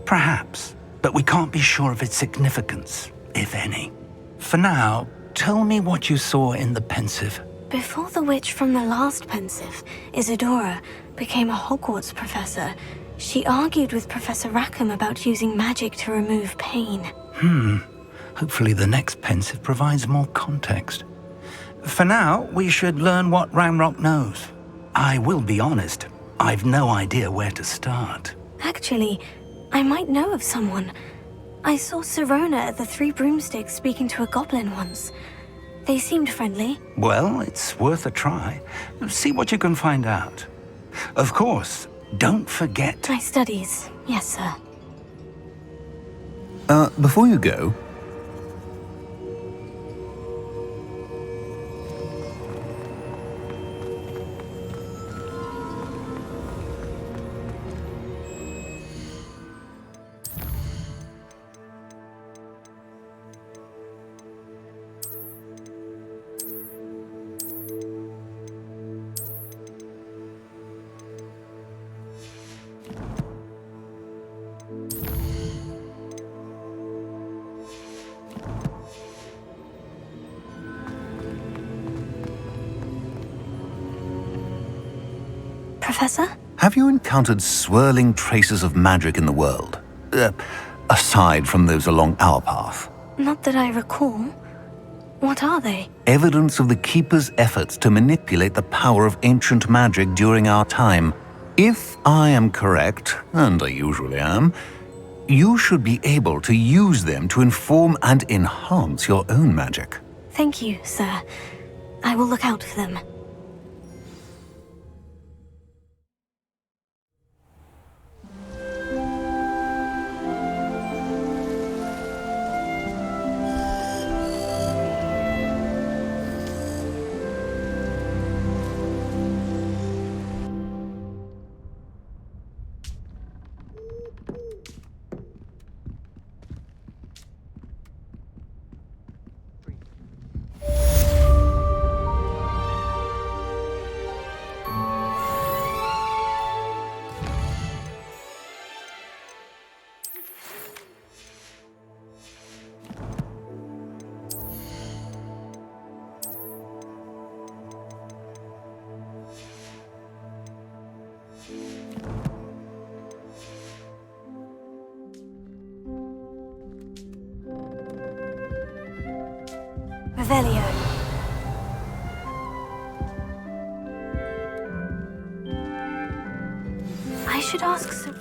Perhaps, but we can't be sure of its significance, if any. For now, tell me what you saw in the Pensive. Before the witch from the last Pensive, Isadora, became a Hogwarts professor, she argued with Professor Rackham about using magic to remove pain. Hopefully the next Pensive provides more context. For now, we should learn what Ranrock knows. I will be honest, I've no idea where to start. Actually, I might know of someone. I saw Sirona at the Three Broomsticks speaking to a goblin once. They seemed friendly. Well, it's worth a try. See what you can find out. Of course, don't forget... My studies, yes, sir. Before you go... Professor? Have you encountered swirling traces of magic in the world? Aside from those along our path? Not that I recall. What are they? Evidence of the Keeper's efforts to manipulate the power of ancient magic during our time. If I am correct, and I usually am, you should be able to use them to inform and enhance your own magic. Thank you, sir. I will look out for them. Revelio. I should ask some...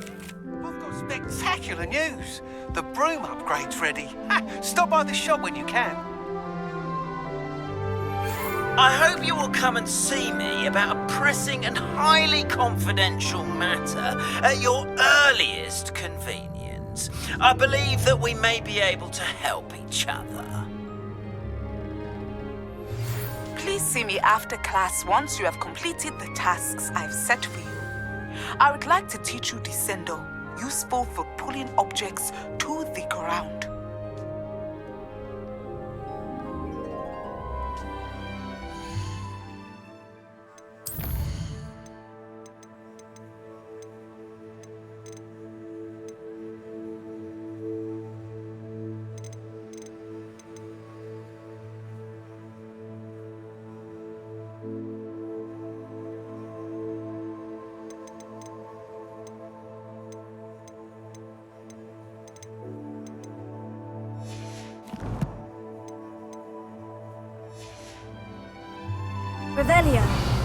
I've got spectacular news. The broom upgrade's ready. Stop by the shop when you can. I hope you will come and see me about a pressing and highly confidential matter at your earliest convenience. students. I believe that we may be able to help each other. Please see me after class once you have completed the tasks I've set for you. I would like to teach you Descendo, useful for pulling objects to the ground. Revelio.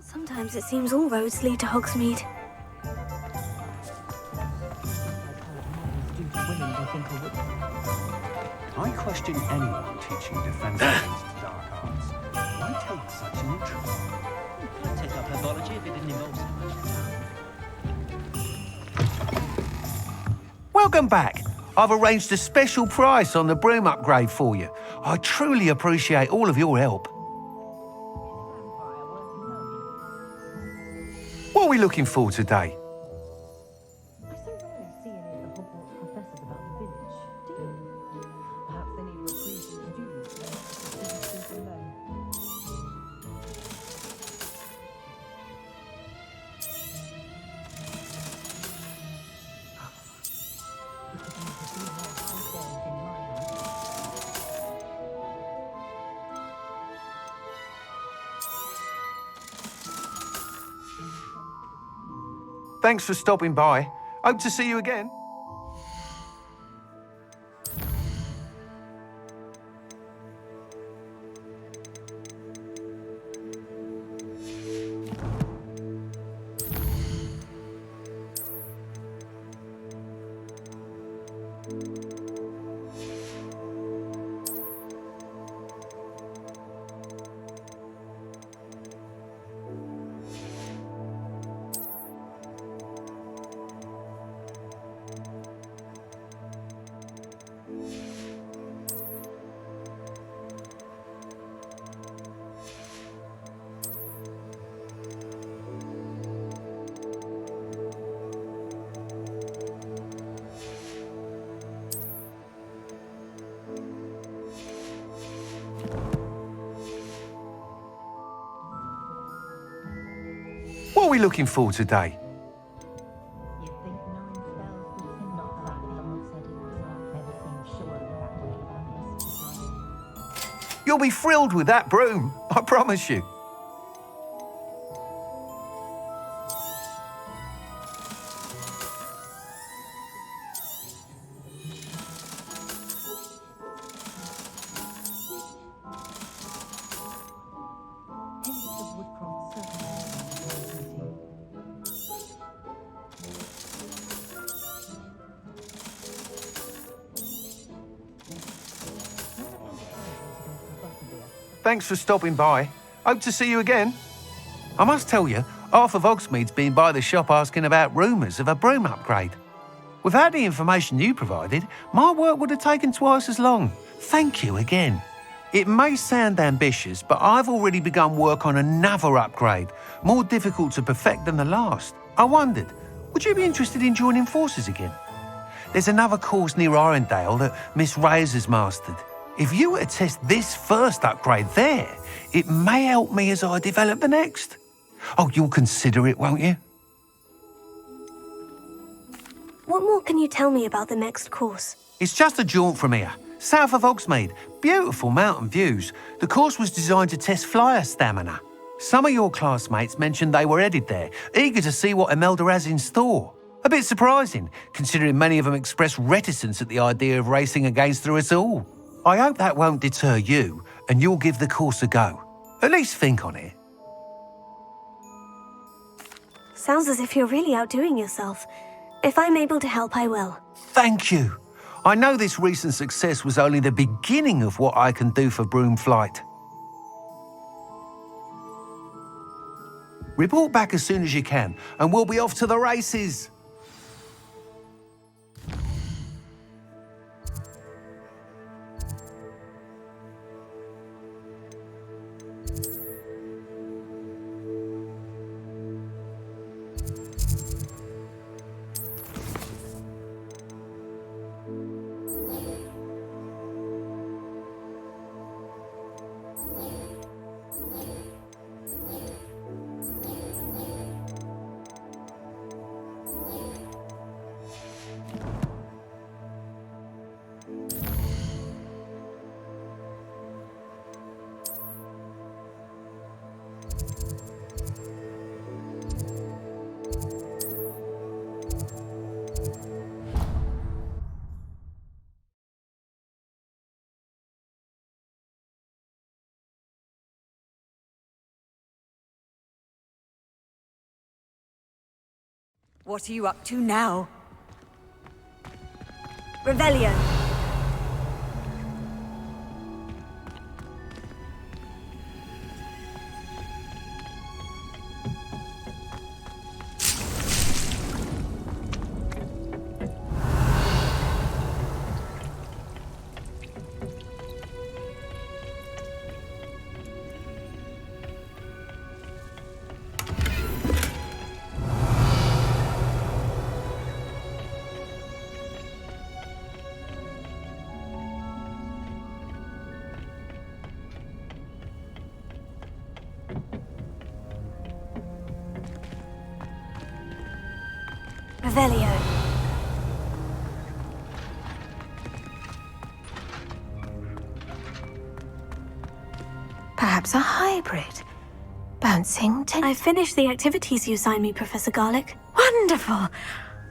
Sometimes it seems all roads lead to Hogsmeade. I question anyone teaching defense against the dark arts. Why take such an interest? I'd take up herbology if it didn't involve so much. Welcome back. I've arranged a special price on the broom upgrade for you. I truly appreciate all of your help. What are we looking for today? Thanks for stopping by. Hope to see you again. looking for today? You'll be thrilled with that broom, I promise you. Thanks for stopping by. Hope to see you again. I must tell you, half of Hogsmeade's been by the shop asking about rumours of a broom upgrade. Without the information you provided, my work would have taken twice as long. Thank you again. It may sound ambitious, but I've already begun work on another upgrade, more difficult to perfect than the last. I wondered, would you be interested in joining forces again? There's another course near Arendelle that Miss Reyes has mastered. If you were to test this first upgrade there, it may help me as I develop the next. Oh, you'll consider it, won't you? What more can you tell me about the next course? It's just a jaunt from here, south of Hogsmeade. Beautiful mountain views. The course was designed to test flyer stamina. Some of your classmates mentioned they were headed there, eager to see what Imelda has in store. A bit surprising, considering many of them expressed reticence at the idea of racing against us all. I hope that won't deter you, and you'll give the course a go. At least think on it. Sounds as if you're really outdoing yourself. If I'm able to help, I will. Thank you. I know this recent success was only the beginning of what I can do for broom flight. Report back as soon as you can, and we'll be off to the races. What are you up to now? Rebellion. Revelio. Perhaps a hybrid. Bouncing to... I finished the activities you signed me, Professor Garlick. Wonderful!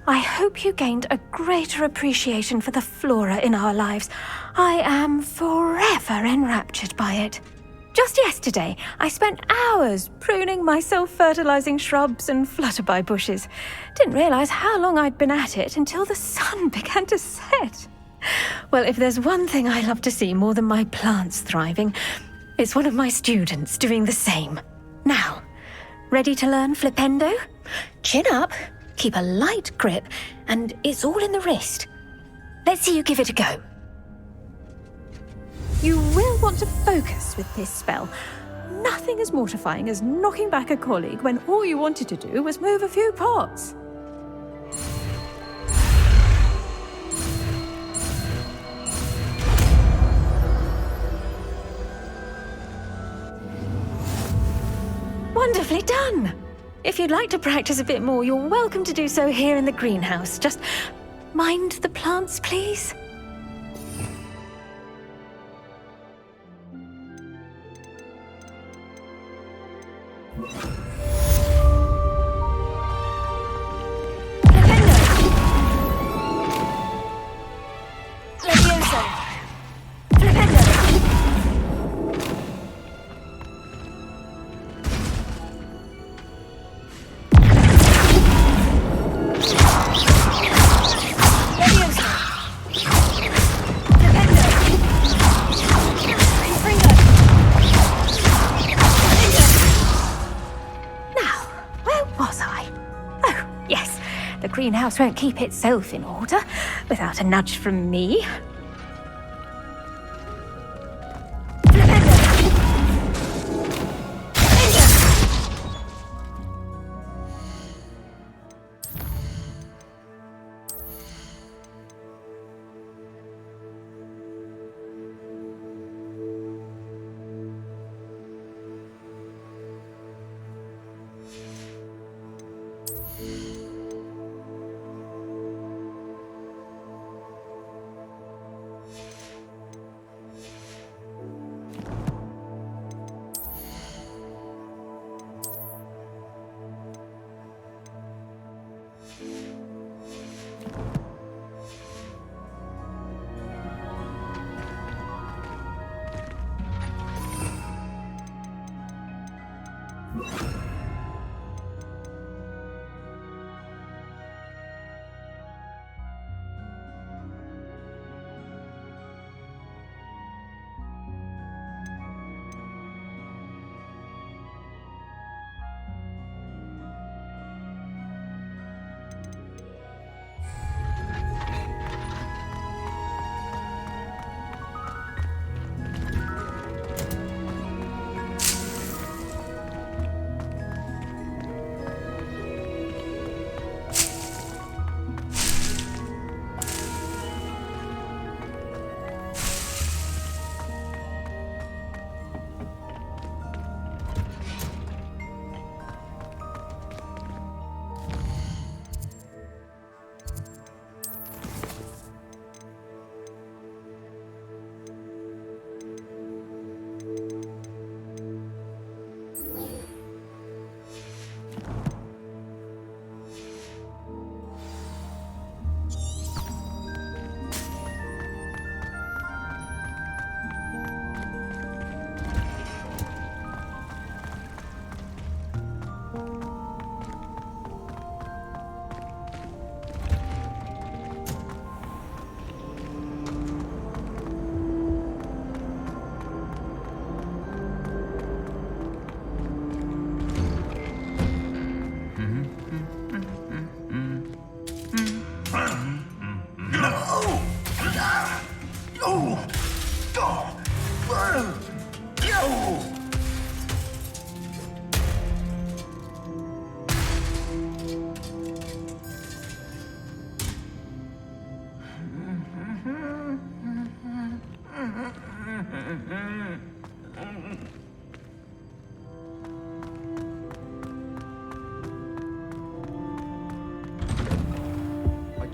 I hope you gained a greater appreciation for the flora in our lives. I am forever enraptured by it. Just yesterday, I spent hours pruning my self-fertilizing shrubs and flutterby bushes. Didn't realize how long I'd been at it until the sun began to set. Well, if there's one thing I love to see more than my plants thriving, it's one of my students doing the same. Now, ready to learn Flipendo? Chin up, keep a light grip, and it's all in the wrist. Let's see you give it a go. You will want to focus with this spell. Nothing as mortifying as knocking back a colleague when all you wanted to do was move a few pots. Wonderfully done! If you'd like to practice a bit more, you're welcome to do so here in the greenhouse. Just mind the plants, please. The greenhouse won't keep itself in order without a nudge from me.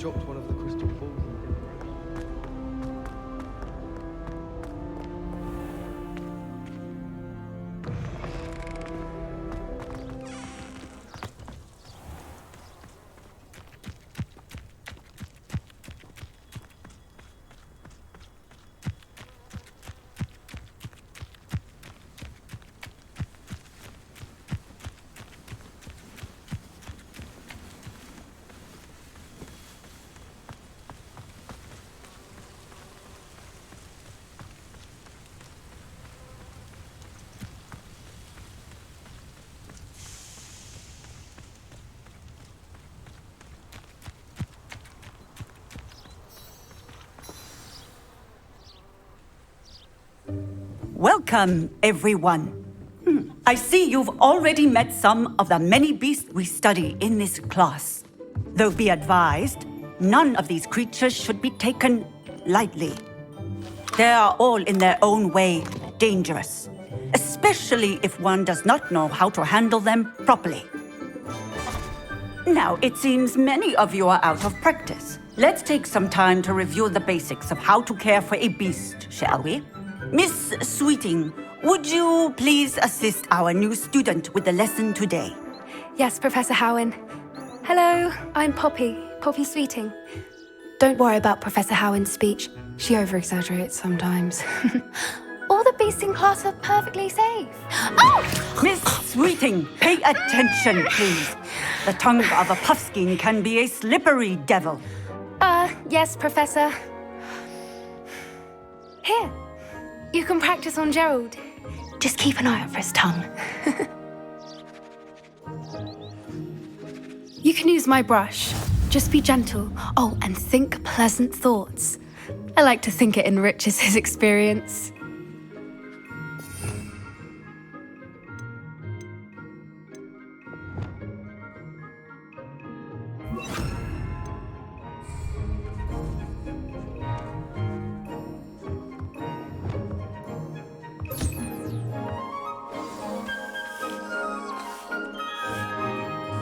dropped one of the crystal balls. Welcome, everyone. I see you've already met some of the many beasts we study in this class. Though be advised, none of these creatures should be taken lightly. They are all in their own way dangerous, especially if one does not know how to handle them properly. Now, it seems many of you are out of practice. Let's take some time to review the basics of how to care for a beast, shall we? Miss Sweeting, would you please assist our new student with the lesson today? Yes, Professor Howen. Hello, I'm Poppy Sweeting. Don't worry about Professor Howen's speech. She over-exaggerates sometimes. All the beasts in class are perfectly safe. Oh! Miss Sweeting, pay attention, please. The tongue of a puffskein can be a slippery devil. Yes, Professor. Here, you can practice on Gerald. Just keep an eye out for his tongue. You can use my brush. Just be gentle. Oh, and think pleasant thoughts. I like to think it enriches his experience.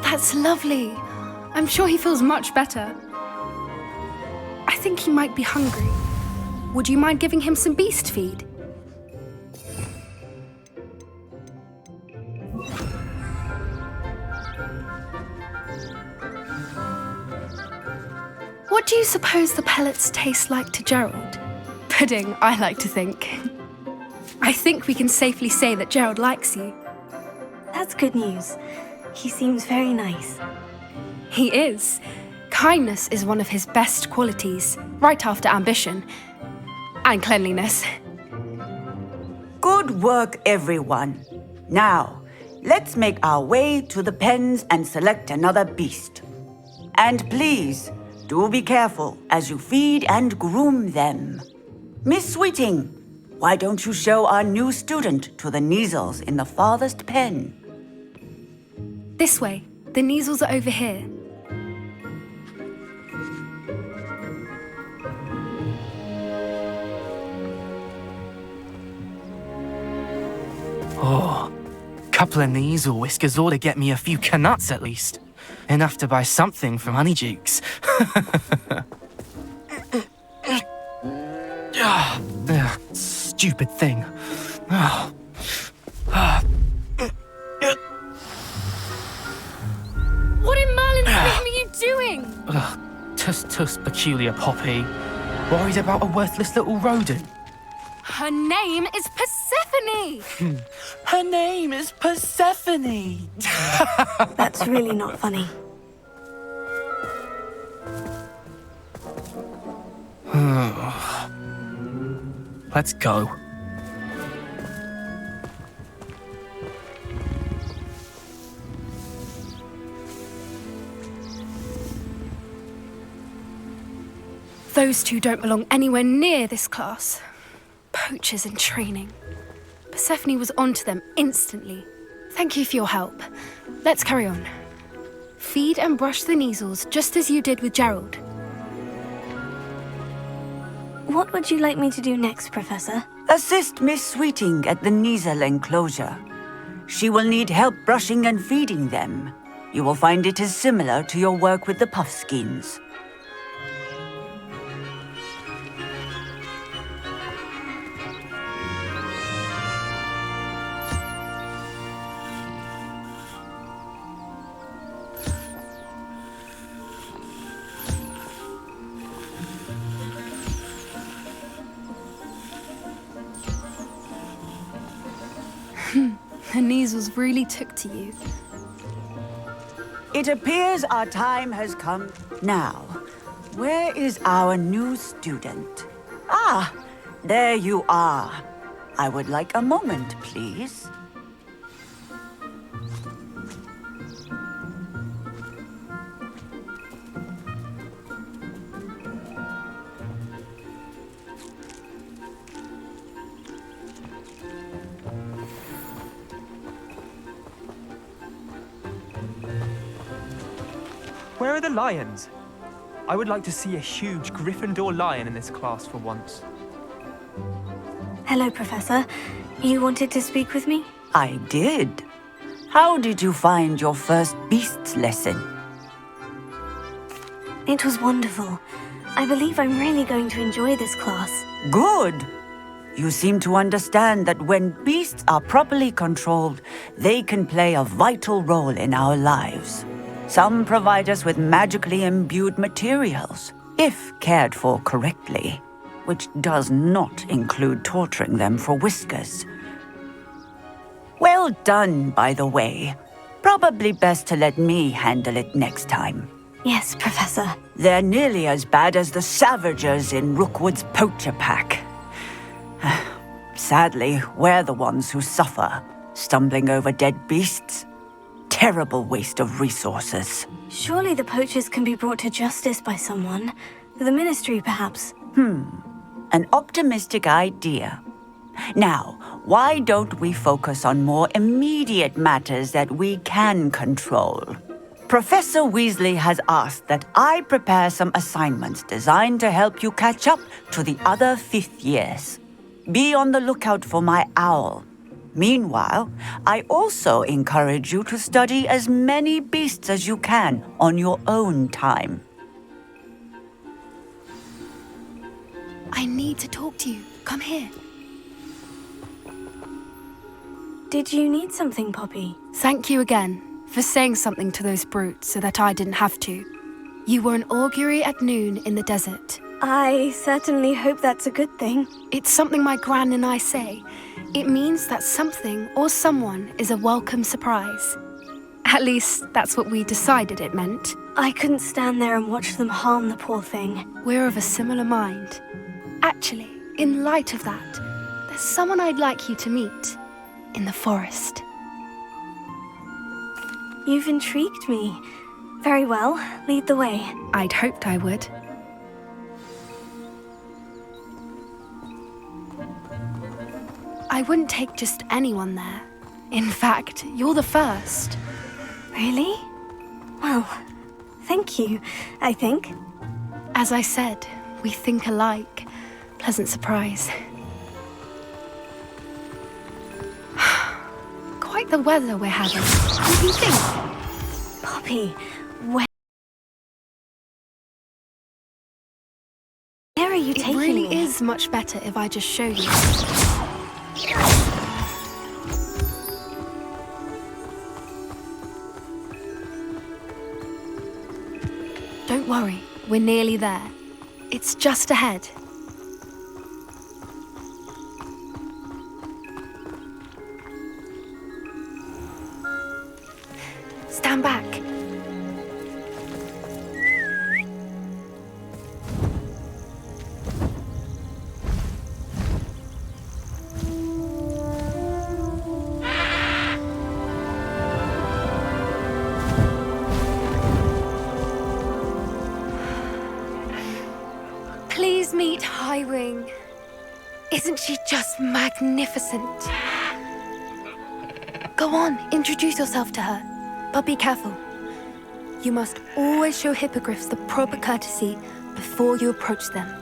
That's lovely. I'm sure he feels much better. I think he might be hungry. Would you mind giving him some beast feed? What do you suppose the pellets taste like to Gerald? Pudding, I like to think. I think we can safely say that Gerald likes you. That's good news. He seems very nice. He is. Kindness is one of his best qualities, right after ambition. And cleanliness. Good work, everyone. Now, let's make our way to the pens and select another beast. And please, do be careful as you feed and groom them. Miss Sweeting, why don't you show our new student to the Neasels in the farthest pen? This way. The Neasels are over here. Oh, couple of Neasel whiskers ought to get me a few canuts at least. Enough to buy something from Honeydukes. Stupid thing. What in Merlin's name are you doing? Tuss, peculiar Poppy. Worried about a worthless little rodent. Her name is Persephone! Her name is Persephone! That's really not funny. Let's go. Those two don't belong anywhere near this class. Poachers in training. Persephone was onto them instantly. Thank you for your help. Let's carry on. Feed and brush the Neasels just as you did with Gerald. What would you like me to do next, Professor? Assist Miss Sweeting at the Neasel enclosure. She will need help brushing and feeding them. You will find it is similar to your work with the puffskins. The Neasels really took to you. It appears our time has come. Now, where is our new student? Ah, there you are. I would like a moment, please. Where are the lions? I would like to see a huge Gryffindor lion in this class for once. Hello, Professor. You wanted to speak with me? I did. How did you find your first beasts lesson? It was wonderful. I believe I'm really going to enjoy this class. Good. You seem to understand that when beasts are properly controlled, they can play a vital role in our lives. Some provide us with magically imbued materials, if cared for correctly, which does not include torturing them for whiskers. Well done, by the way. Probably best to let me handle it next time. Yes, Professor. They're nearly as bad as the Savagers in Rookwood's poacher pack. Sadly, we're the ones who suffer, stumbling over dead beasts. Terrible waste of resources. Surely the poachers can be brought to justice by someone. The Ministry, perhaps. An optimistic idea. Now, why don't we focus on more immediate matters that we can control? Professor Weasley has asked that I prepare some assignments designed to help you catch up to the other 5th years. Be on the lookout for my owl. Meanwhile, I also encourage you to study as many beasts as you can on your own time. I need to talk to you. Come here. Did you need something, Poppy? Thank you again for saying something to those brutes so that I didn't have to. You were an augury at noon in the desert. I certainly hope that's a good thing. It's something my gran and I say. It means that something or someone is a welcome surprise. At least, that's what we decided it meant. I couldn't stand there and watch them harm the poor thing. We're of a similar mind. Actually, in light of that, there's someone I'd like you to meet. In the forest. You've intrigued me. Very well, lead the way. I'd hoped I would. I wouldn't take just anyone there. In fact, you're the first. Really? Well, thank you, I think. As I said, we think alike. Pleasant surprise. Quite the weather we're having. What do you think? Poppy, where are you taking me? It really is much better if I just show you. Don't worry, we're nearly there. It's just ahead. Stand back. Please meet Highwing. Isn't she just magnificent? Go on, introduce yourself to her. But be careful. You must always show hippogriffs the proper courtesy before you approach them.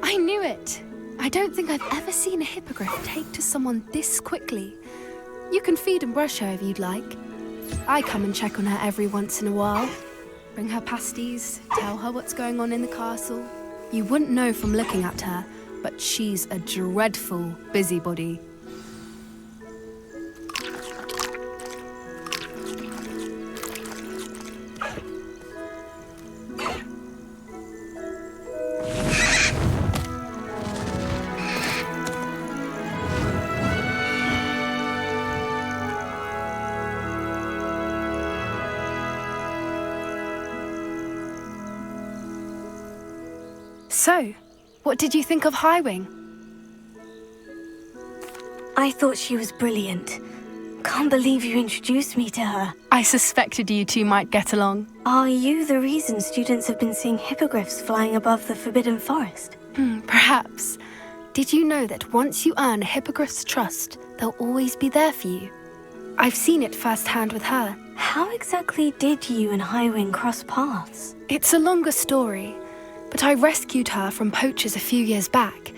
I knew it! I don't think I've ever seen a hippogriff take to someone this quickly. You can feed and brush her if you'd like. I come and check on her every once in a while. Bring her pasties, tell her what's going on in the castle. You wouldn't know from looking at her, but she's a dreadful busybody. So, what did you think of Highwing? I thought she was brilliant. Can't believe you introduced me to her. I suspected you two might get along. Are you the reason students have been seeing hippogriffs flying above the Forbidden Forest? Perhaps. Did you know that once you earn a hippogriff's trust, they'll always be there for you? I've seen it firsthand with her. How exactly did you and Highwing cross paths? It's a longer story, but I rescued her from poachers a few years back.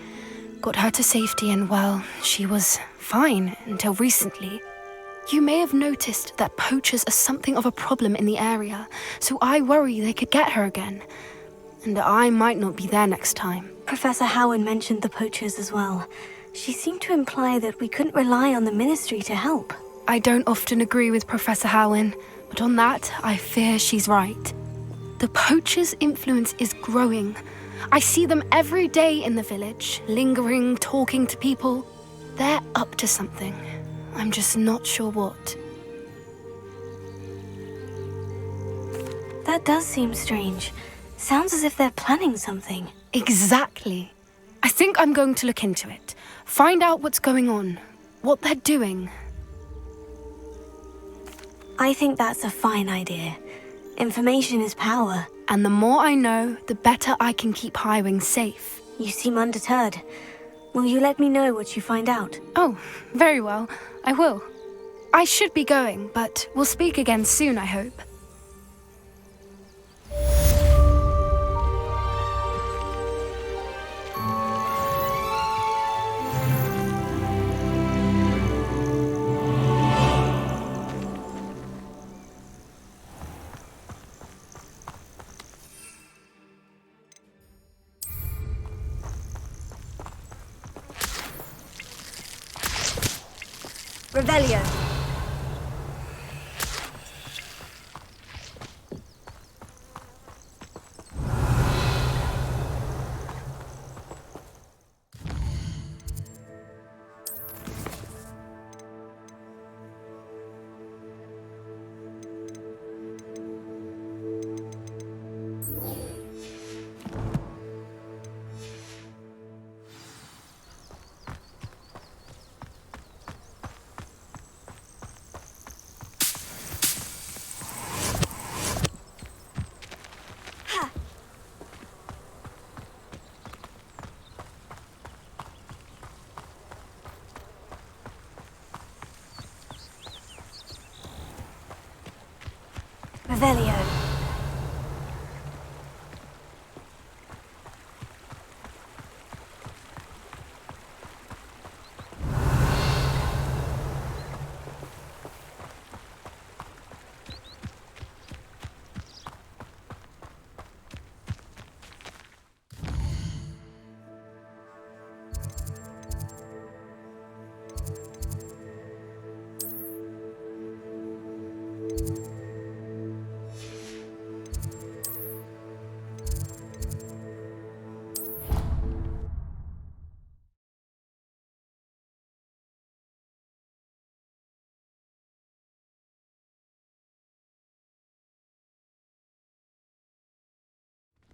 Got her to safety and, well, she was fine until recently. You may have noticed that poachers are something of a problem in the area, so I worry they could get her again. And I might not be there next time. Professor Howard mentioned the poachers as well. She seemed to imply that we couldn't rely on the Ministry to help. I don't often agree with Professor Howin, but on that, I fear she's right. The poachers' influence is growing. I see them every day in the village, lingering, talking to people. They're up to something. I'm just not sure what. That does seem strange. Sounds as if they're planning something. Exactly. I think I'm going to look into it. Find out what's going on, what they're doing. I think that's a fine idea. Information is power. And the more I know, the better I can keep Highwing safe. You seem undeterred. Will you let me know what you find out? Oh, very well. I will. I should be going, but we'll speak again soon, I hope. Revelio. Revelio.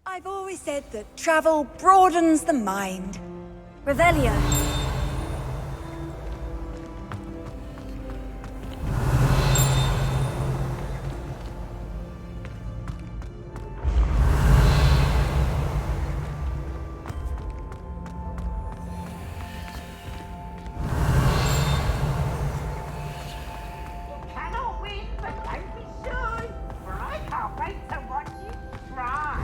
I've always said that travel broadens the mind. Revelio. Cannot win, but don't be shy, for I can't wait to watch you try.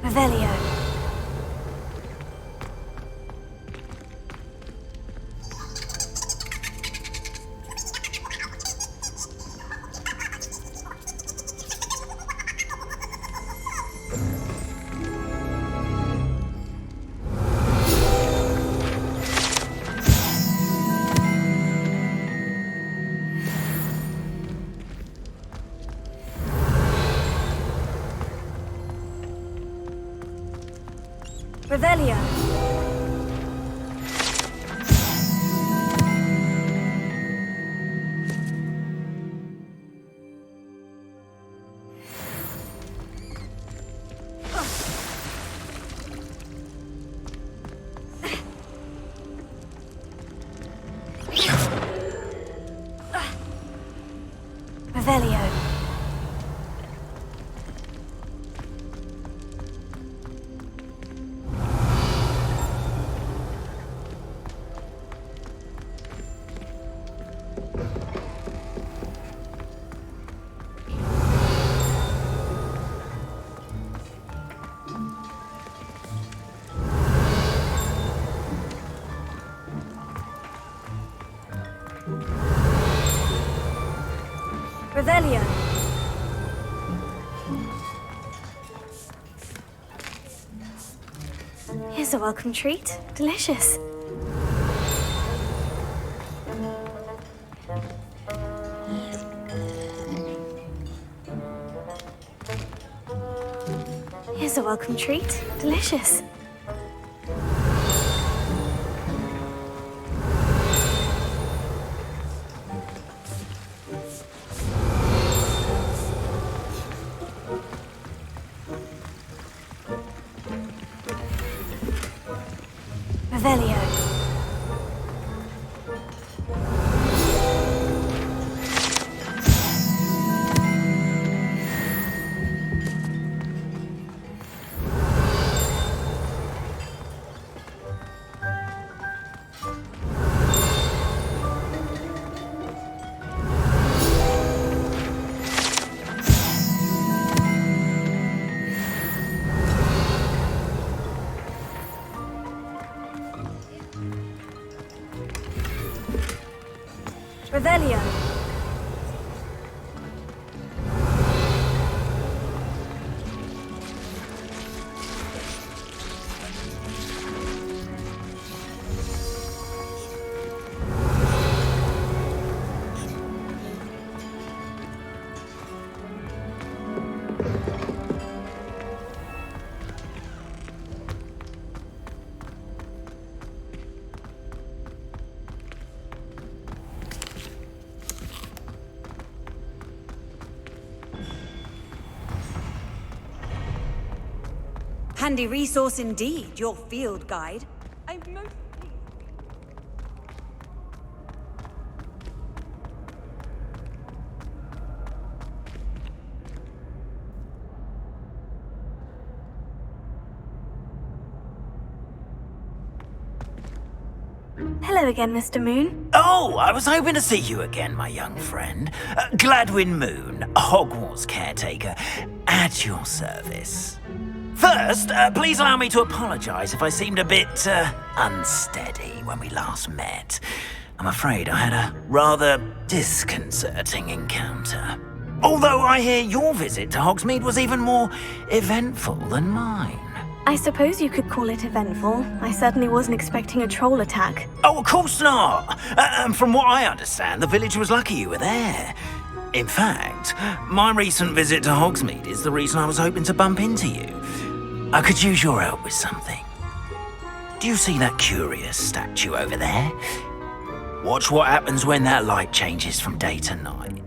Revelio. Revelio. Revelio. Revelio. Here's a welcome treat. Delicious. Here's a welcome treat. Delicious. Revelio. Revelio. Handy resource indeed, your field guide. I'm most Hello again, Mr. Moon. Oh, I was hoping to see you again, my young friend. Gladwin Moon, Hogwarts caretaker, at your service. First, please allow me to apologize if I seemed a bit, unsteady when we last met. I'm afraid I had a rather disconcerting encounter. Although I hear your visit to Hogsmeade was even more eventful than mine. I suppose you could call it eventful. I certainly wasn't expecting a troll attack. Oh, of course not! From what I understand, the village was lucky you were there. In fact, my recent visit to Hogsmeade is the reason I was hoping to bump into you. I could use your help with something. Do you see that curious statue over there? Watch what happens when that light changes from day to night.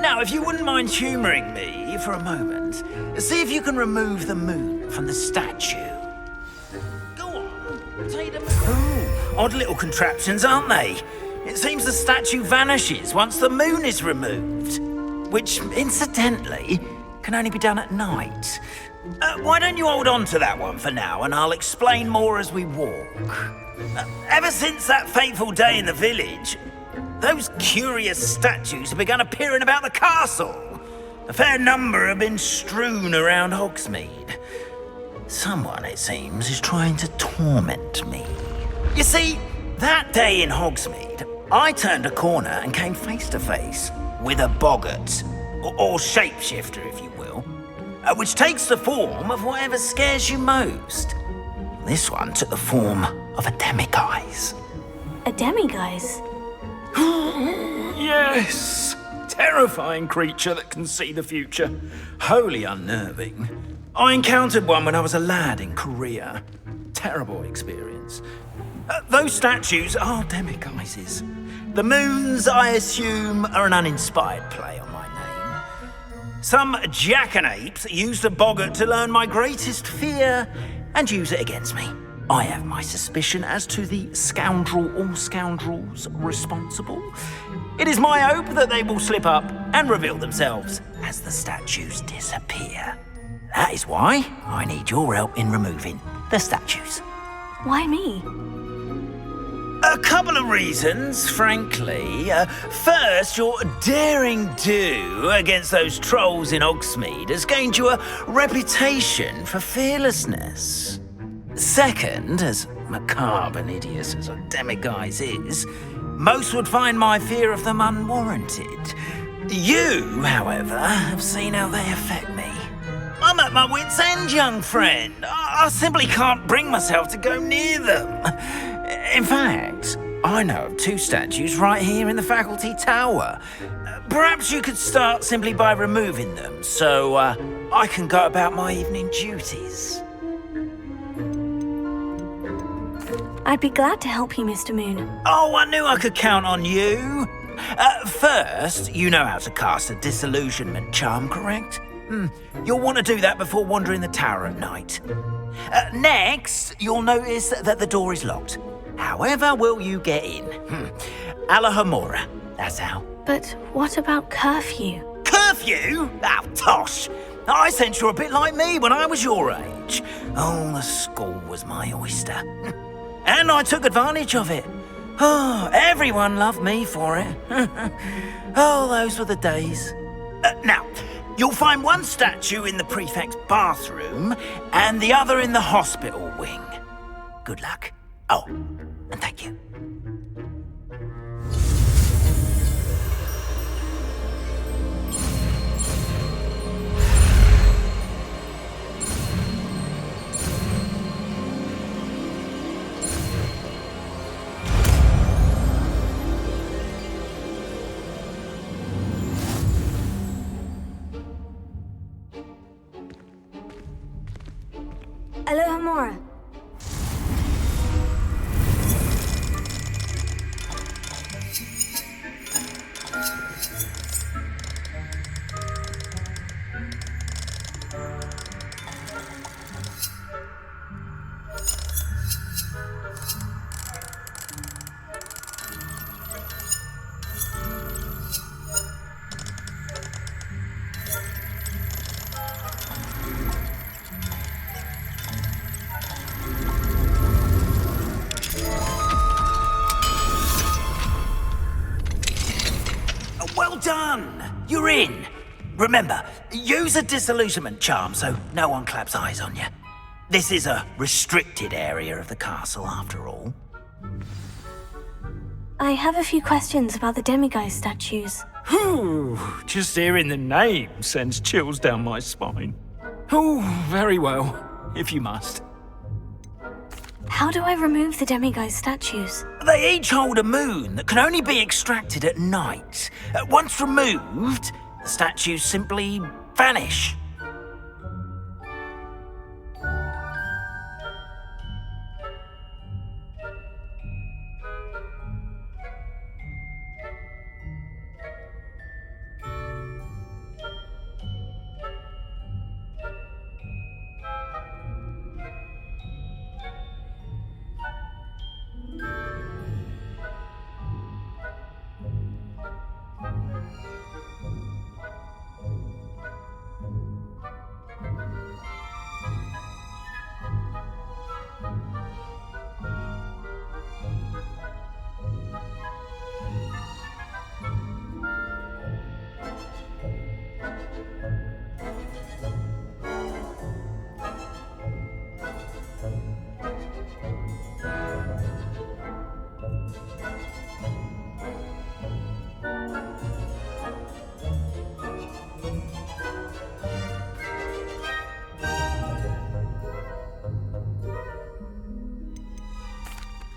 Now, if you wouldn't mind humouring me for a moment, see if you can remove the moon from the statue. Go on, take them. Ooh, odd little contraptions, aren't they? It seems the statue vanishes once the moon is removed, which, incidentally, can only be done at night. Why don't you hold on to that one for now, and I'll explain more as we walk. Ever since that fateful day in the village, those curious statues have begun appearing about the castle. A fair number have been strewn around Hogsmeade. Someone, it seems, is trying to torment me. You see, that day in Hogsmeade, I turned a corner and came face to face with a boggart, or shapeshifter, if you will, which takes the form of whatever scares you most. This one took the form of a demiguise. A demiguise? Yes! Terrifying creature that can see the future. Wholly unnerving. I encountered one when I was a lad in Korea. Terrible experience. Those statues are demiguises. The moons, I assume, are an uninspired play on my Some jackanapes used a boggart to learn my greatest fear and use it against me. I have my suspicion as to the scoundrel or scoundrels responsible. It is my hope that they will slip up and reveal themselves as the statues disappear. That is why I need your help in removing the statues. Why me? A couple of reasons, frankly. First, your daring do against those trolls in Hogsmeade has gained you a reputation for fearlessness. Second, as macabre and hideous as a demiguise is, most would find my fear of them unwarranted. You, however, have seen how they affect me. I'm at my wit's end, young friend. I simply can't bring myself to go near them. In fact, I know of 2 statues right here in the faculty tower. Perhaps you could start simply by removing them, so I can go about my evening duties. I'd be glad to help you, Mr. Moon. Oh, I knew I could count on you. First, you know how to cast a disillusionment charm, correct? You'll want to do that before wandering the tower at night. Next, you'll notice that the door is locked. However will you get in? Alahomora, that's how. But what about curfew? Curfew? Oh, tosh. I sense you're a bit like me when I was your age. Oh, the school was my oyster. And I took advantage of it. Oh, everyone loved me for it. Oh, those were the days. Now, you'll find one statue in the prefect's bathroom and the other in the hospital wing. Good luck. Oh, and thank you. Alahomora. Well done! You're in. Remember, use a disillusionment charm so no one claps eyes on you. This is a restricted area of the castle, after all. I have a few questions about the demiguise statues. Whew, just hearing the name sends chills down my spine. Oh, very well, if you must. How do I remove the demiguise statues? They each hold a moon that can only be extracted at night. Once removed, the statues simply vanish.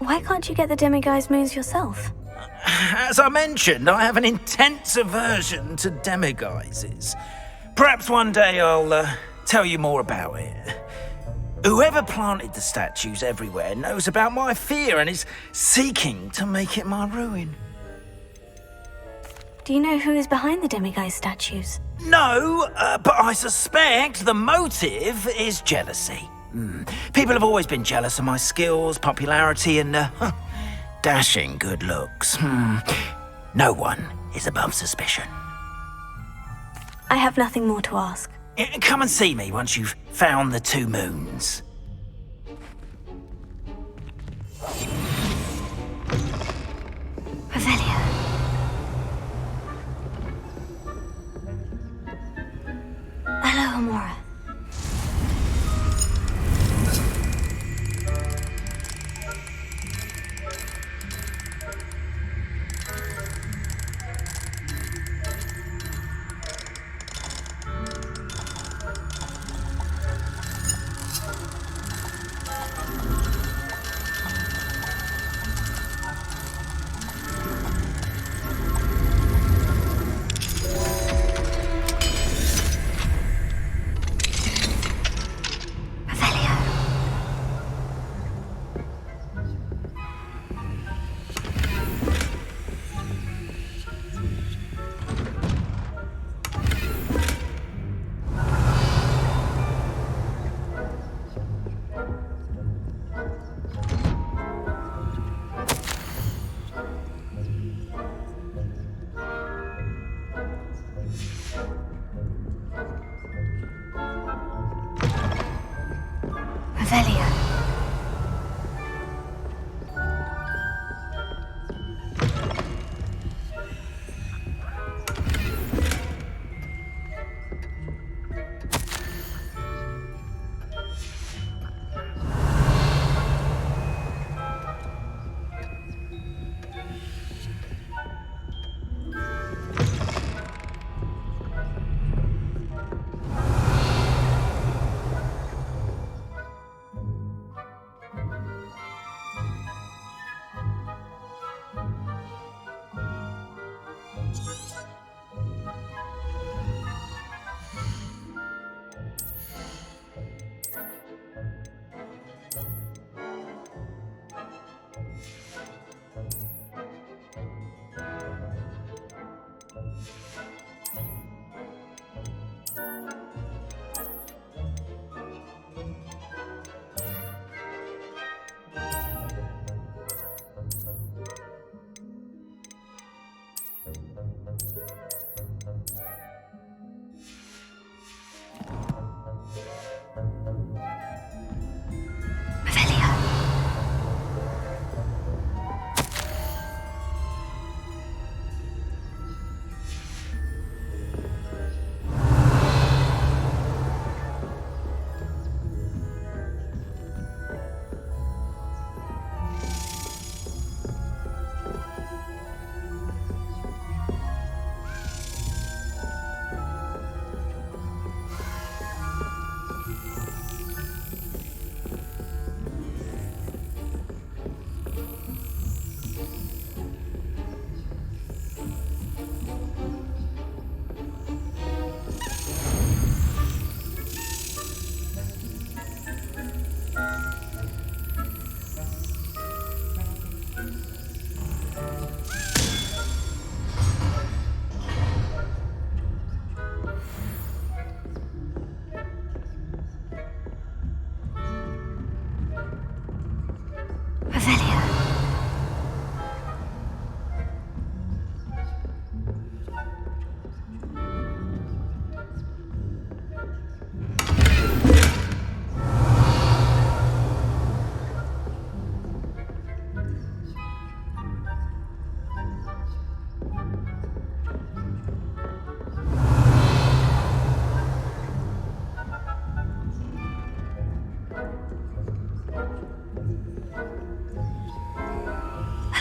Why can't you get the demiguise moons yourself? As I mentioned, I have an intense aversion to demiguises. Perhaps one day I'll tell you more about it. Whoever planted the statues everywhere knows about my fear and is seeking to make it my ruin. Do you know who is behind the demiguise statues? No, but I suspect the motive is jealousy. People have always been jealous of my skills, popularity, and dashing good looks. No one is above suspicion. I have nothing more to ask. Come and see me once you've found the 2 moons. Revelio. Hello, Amora. Revelio.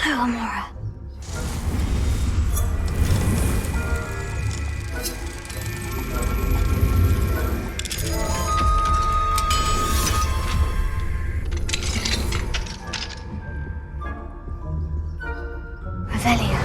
Hello, Amora. Revelio.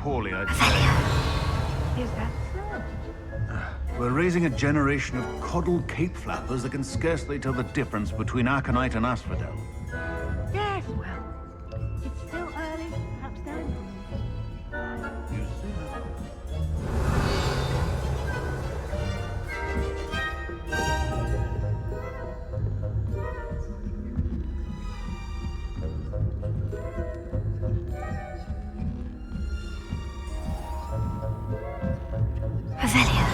poorly, I'd say. Is that so? We're raising a generation of coddled cape flappers that can scarcely tell the difference between aconite and asphodel. Yes, well, it's still early. Perhaps they'll... You see? Avelia.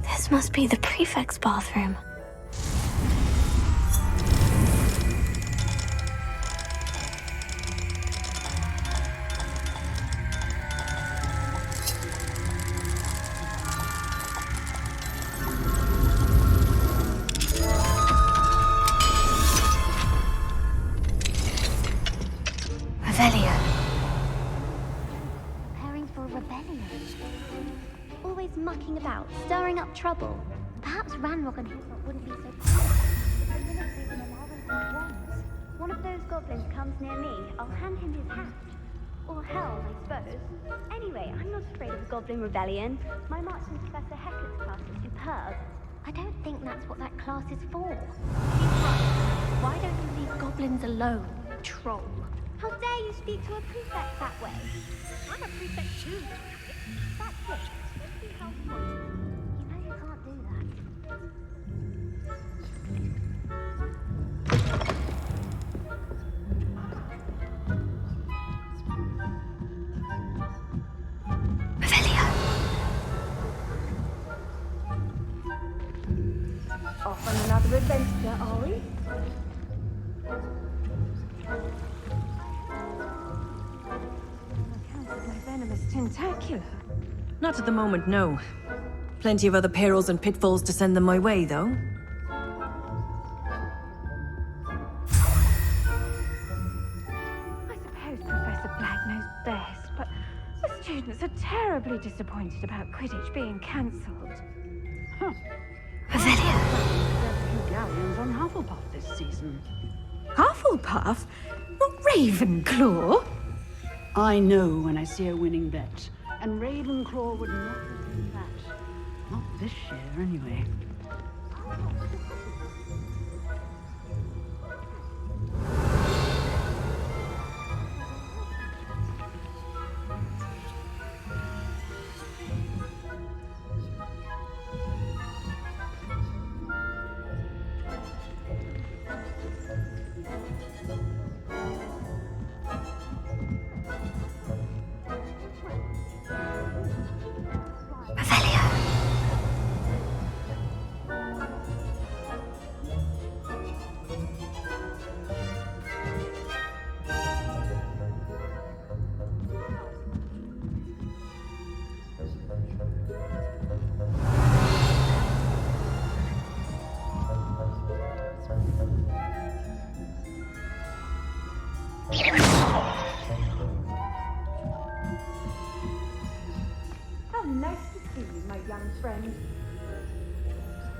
This must be the prefect's bathroom. Avelia. Preparing for a rebellion. Always mucking about, stirring up trouble. Perhaps Ranrock and Hilltop wouldn't be so if the military would allow them to have wands. One of those goblins comes near me, I'll hand him his hat. Or hell, I suppose. Anyway, I'm not afraid of a goblin rebellion. My marksman Professor Hector's class is superb. I don't think that's what that class is for. He's right. Why don't you leave goblins alone, troll? How dare you speak to a prefect that way? I'm a prefect too. That's it. Let's be helpful. You know you can't do that. Off on another adventure, are we? My venomous tentacula. Not at the moment, no. Plenty of other perils and pitfalls to send them my way, though. I suppose Professor Black knows best, but the students are terribly disappointed about Quidditch being cancelled. Huh. Galleons on Hufflepuff this season. Hufflepuff? Not Ravenclaw? I know when I see a winning bet, and Ravenclaw would not have done that. Not this year, anyway. How nice to see you, my young friend.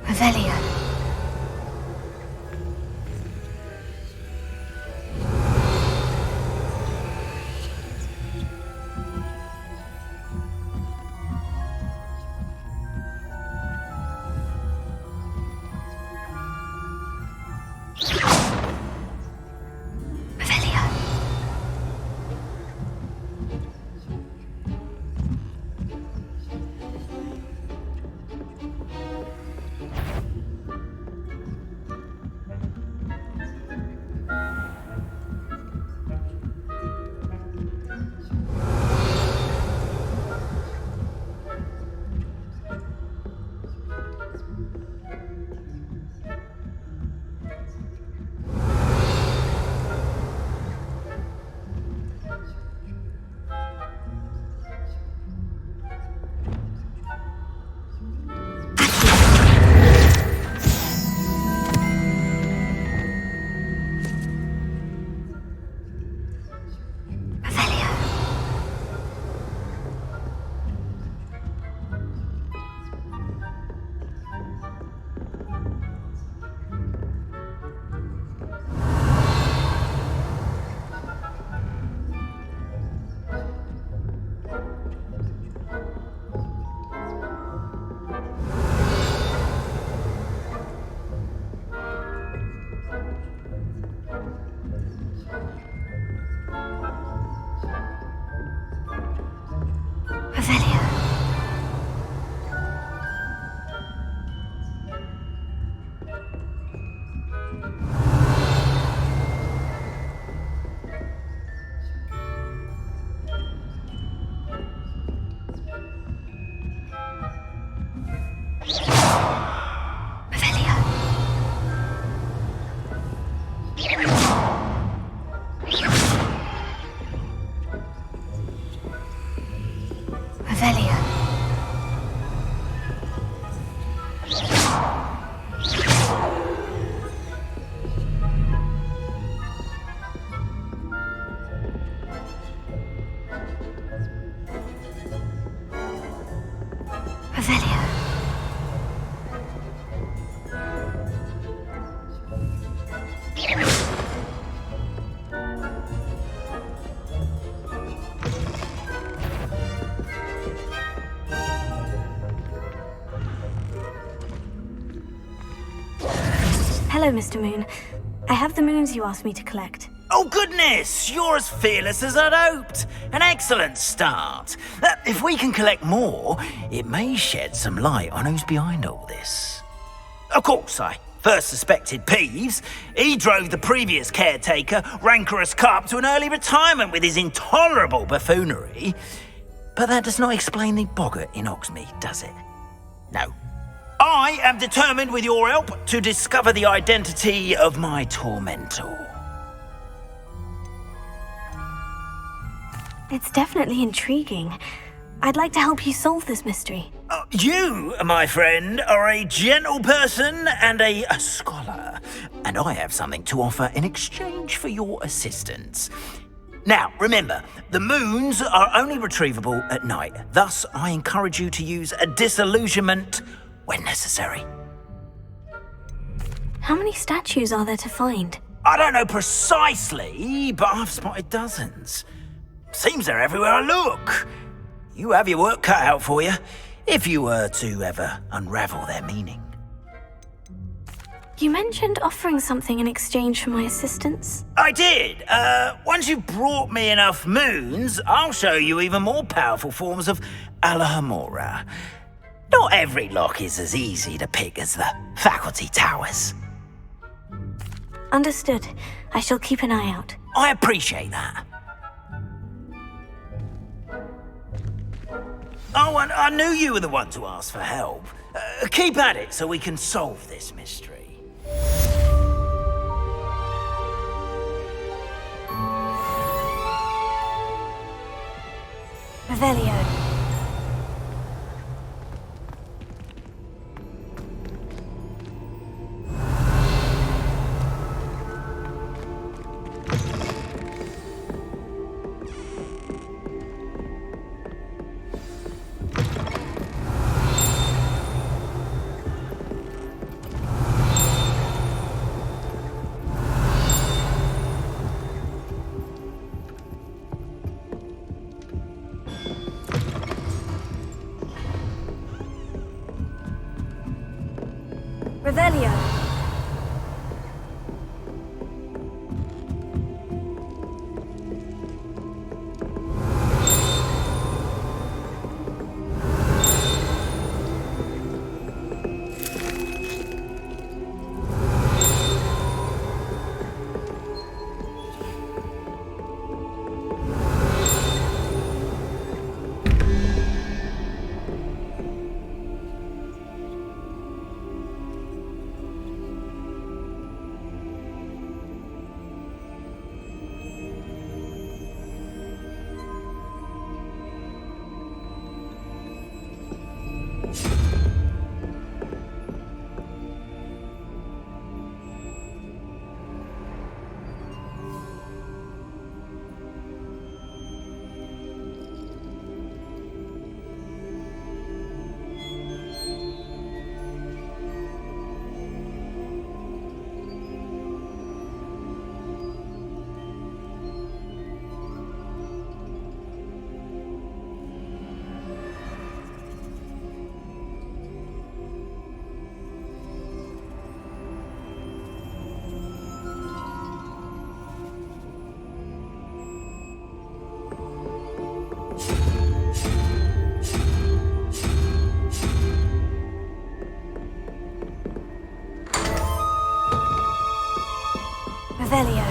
Avelia. Revelio. Hello, Mr. Moon. I have the moons you asked me to collect. Oh, goodness! You're as fearless as I'd hoped. An excellent start. If we can collect more, it may shed some light on who's behind all this. Of course, I first suspected Peeves. He drove the previous caretaker, Rancorous Carp, to an early retirement with his intolerable buffoonery. But that does not explain the boggart in Hogsmeade, does it? No. I am determined, with your help, to discover the identity of my tormentor. It's definitely intriguing. I'd like to help you solve this mystery. You, my friend, are a gentle person and a scholar, and I have something to offer in exchange for your assistance. Now, remember, the moons are only retrievable at night. Thus, I encourage you to use a disillusionment when necessary. How many statues are there to find? I don't know precisely, but I've spotted dozens. Seems they're everywhere I look. You have your work cut out for you, if you were to ever unravel their meaning. You mentioned offering something in exchange for my assistance? I did. Once you've brought me enough moons, I'll show you even more powerful forms of Alohomora. Not every lock is as easy to pick as the faculty towers. Understood. I shall keep an eye out. I appreciate that. Oh, and I knew you were the one to ask for help. Keep at it so we can solve this mystery. Revelio. Revelio. Revelio.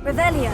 Revelio.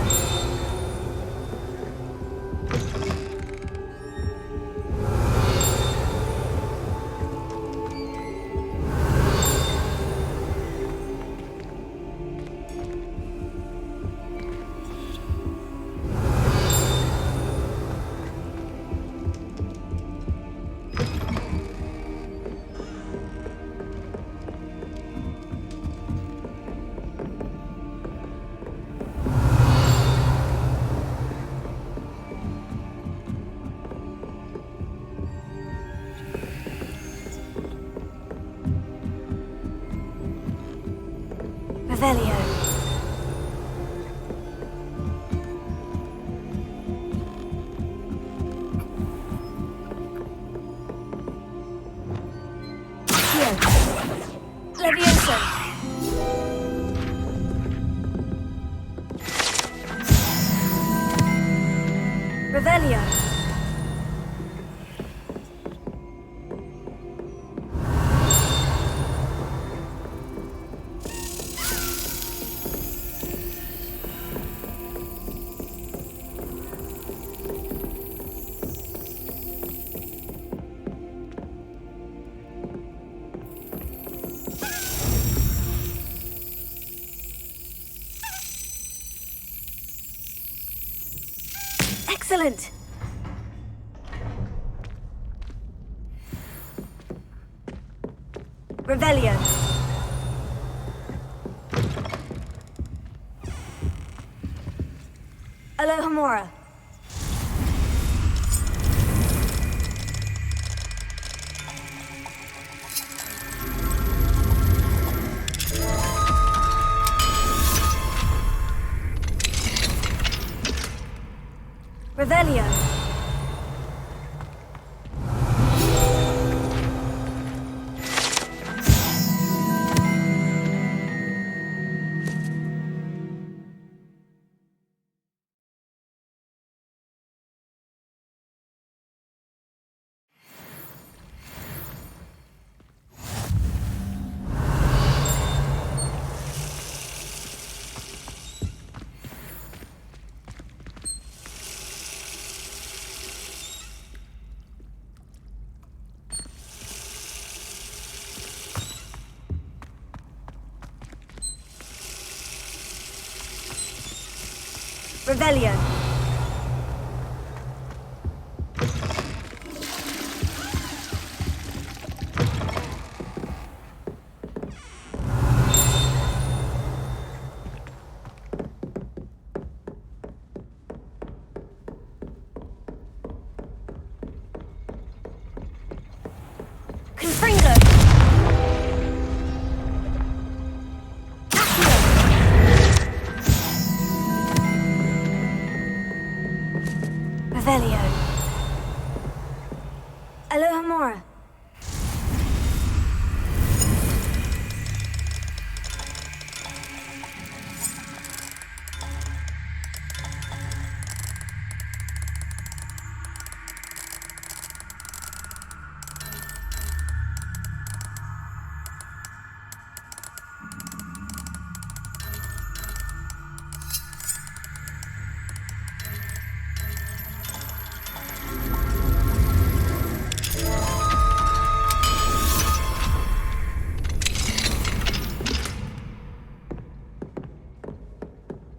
Revelio. Levioso. Revelio. Excellent! Revelio. Alohomora. Revelio. Revelio. Confringo. Revelio. Alohomora.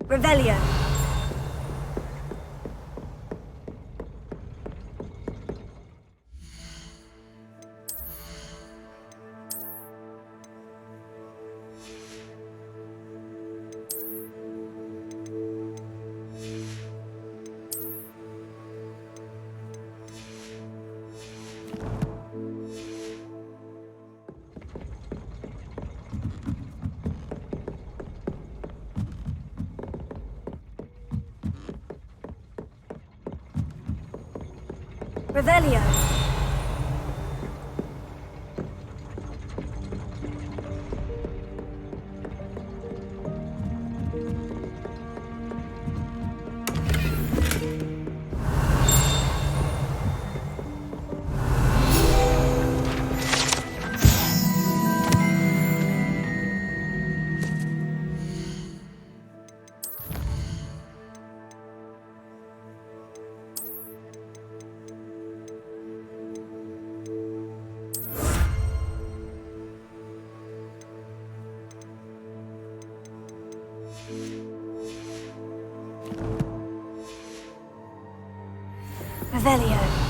Revelio. Revelio. Revelio.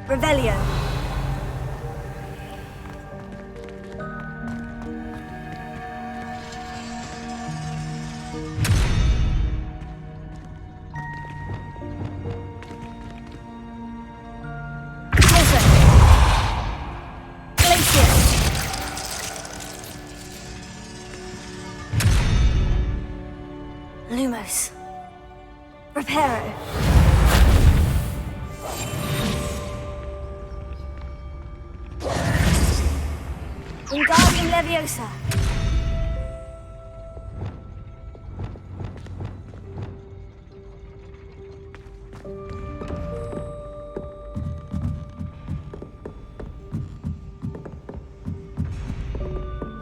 Revelio. Lumos. Reparo. Wingardium Leviosa.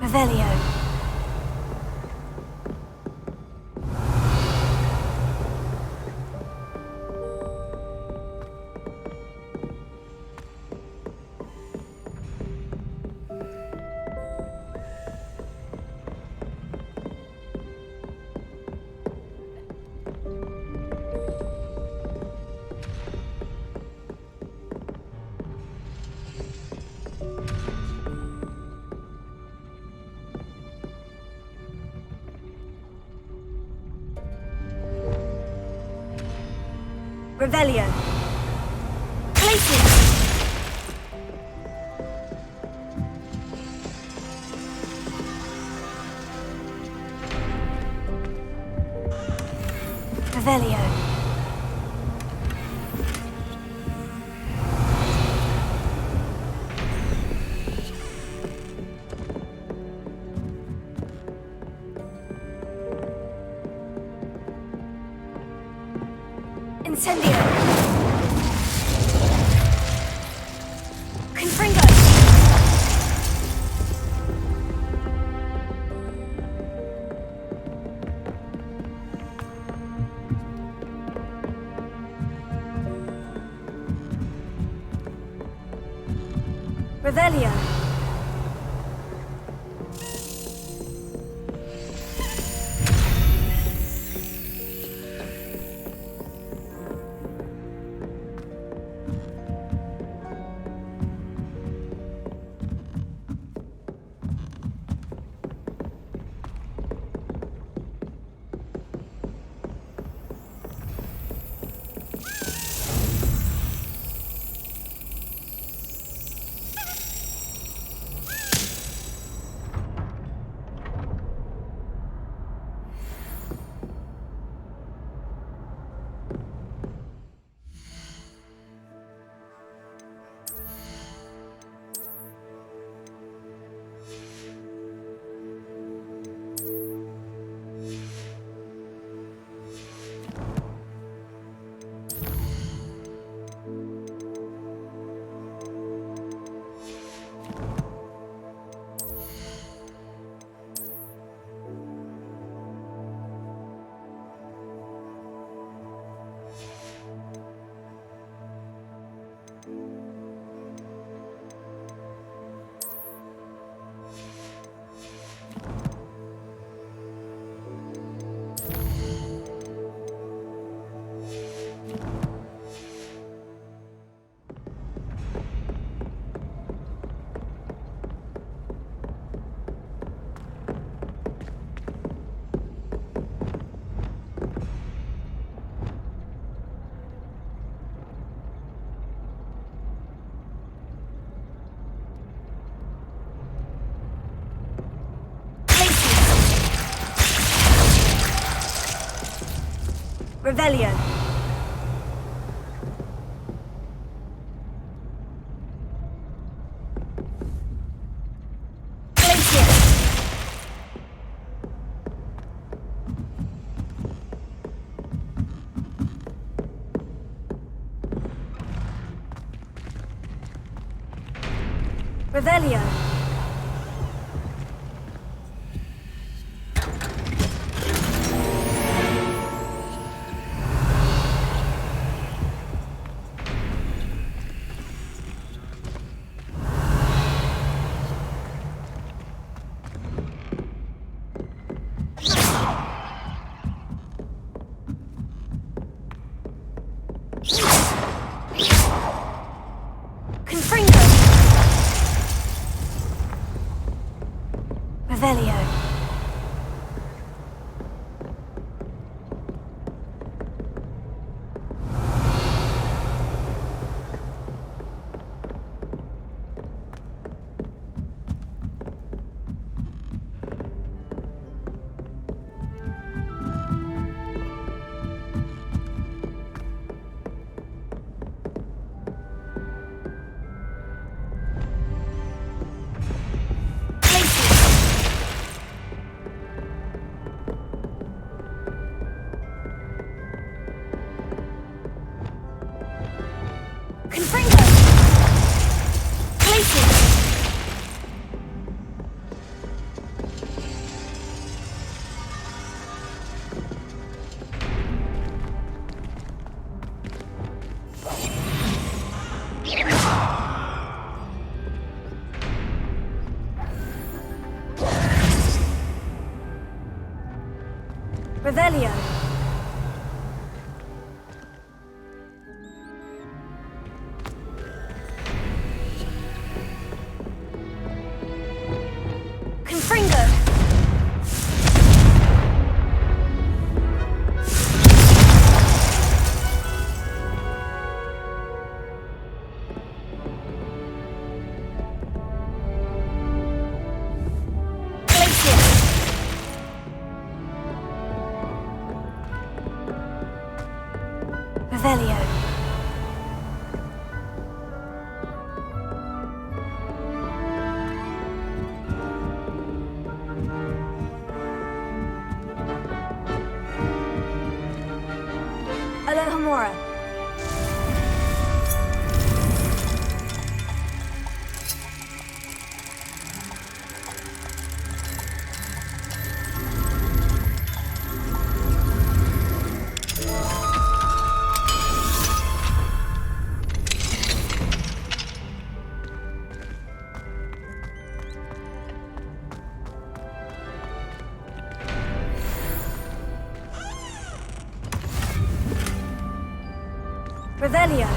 Revelio. Revelio. Places. Revelio. Incendio. Confringo. Revelio. Revelio. Revelio. Confringo! Places! Revelio. Confringo. Revelio. Alohomora. Revelio.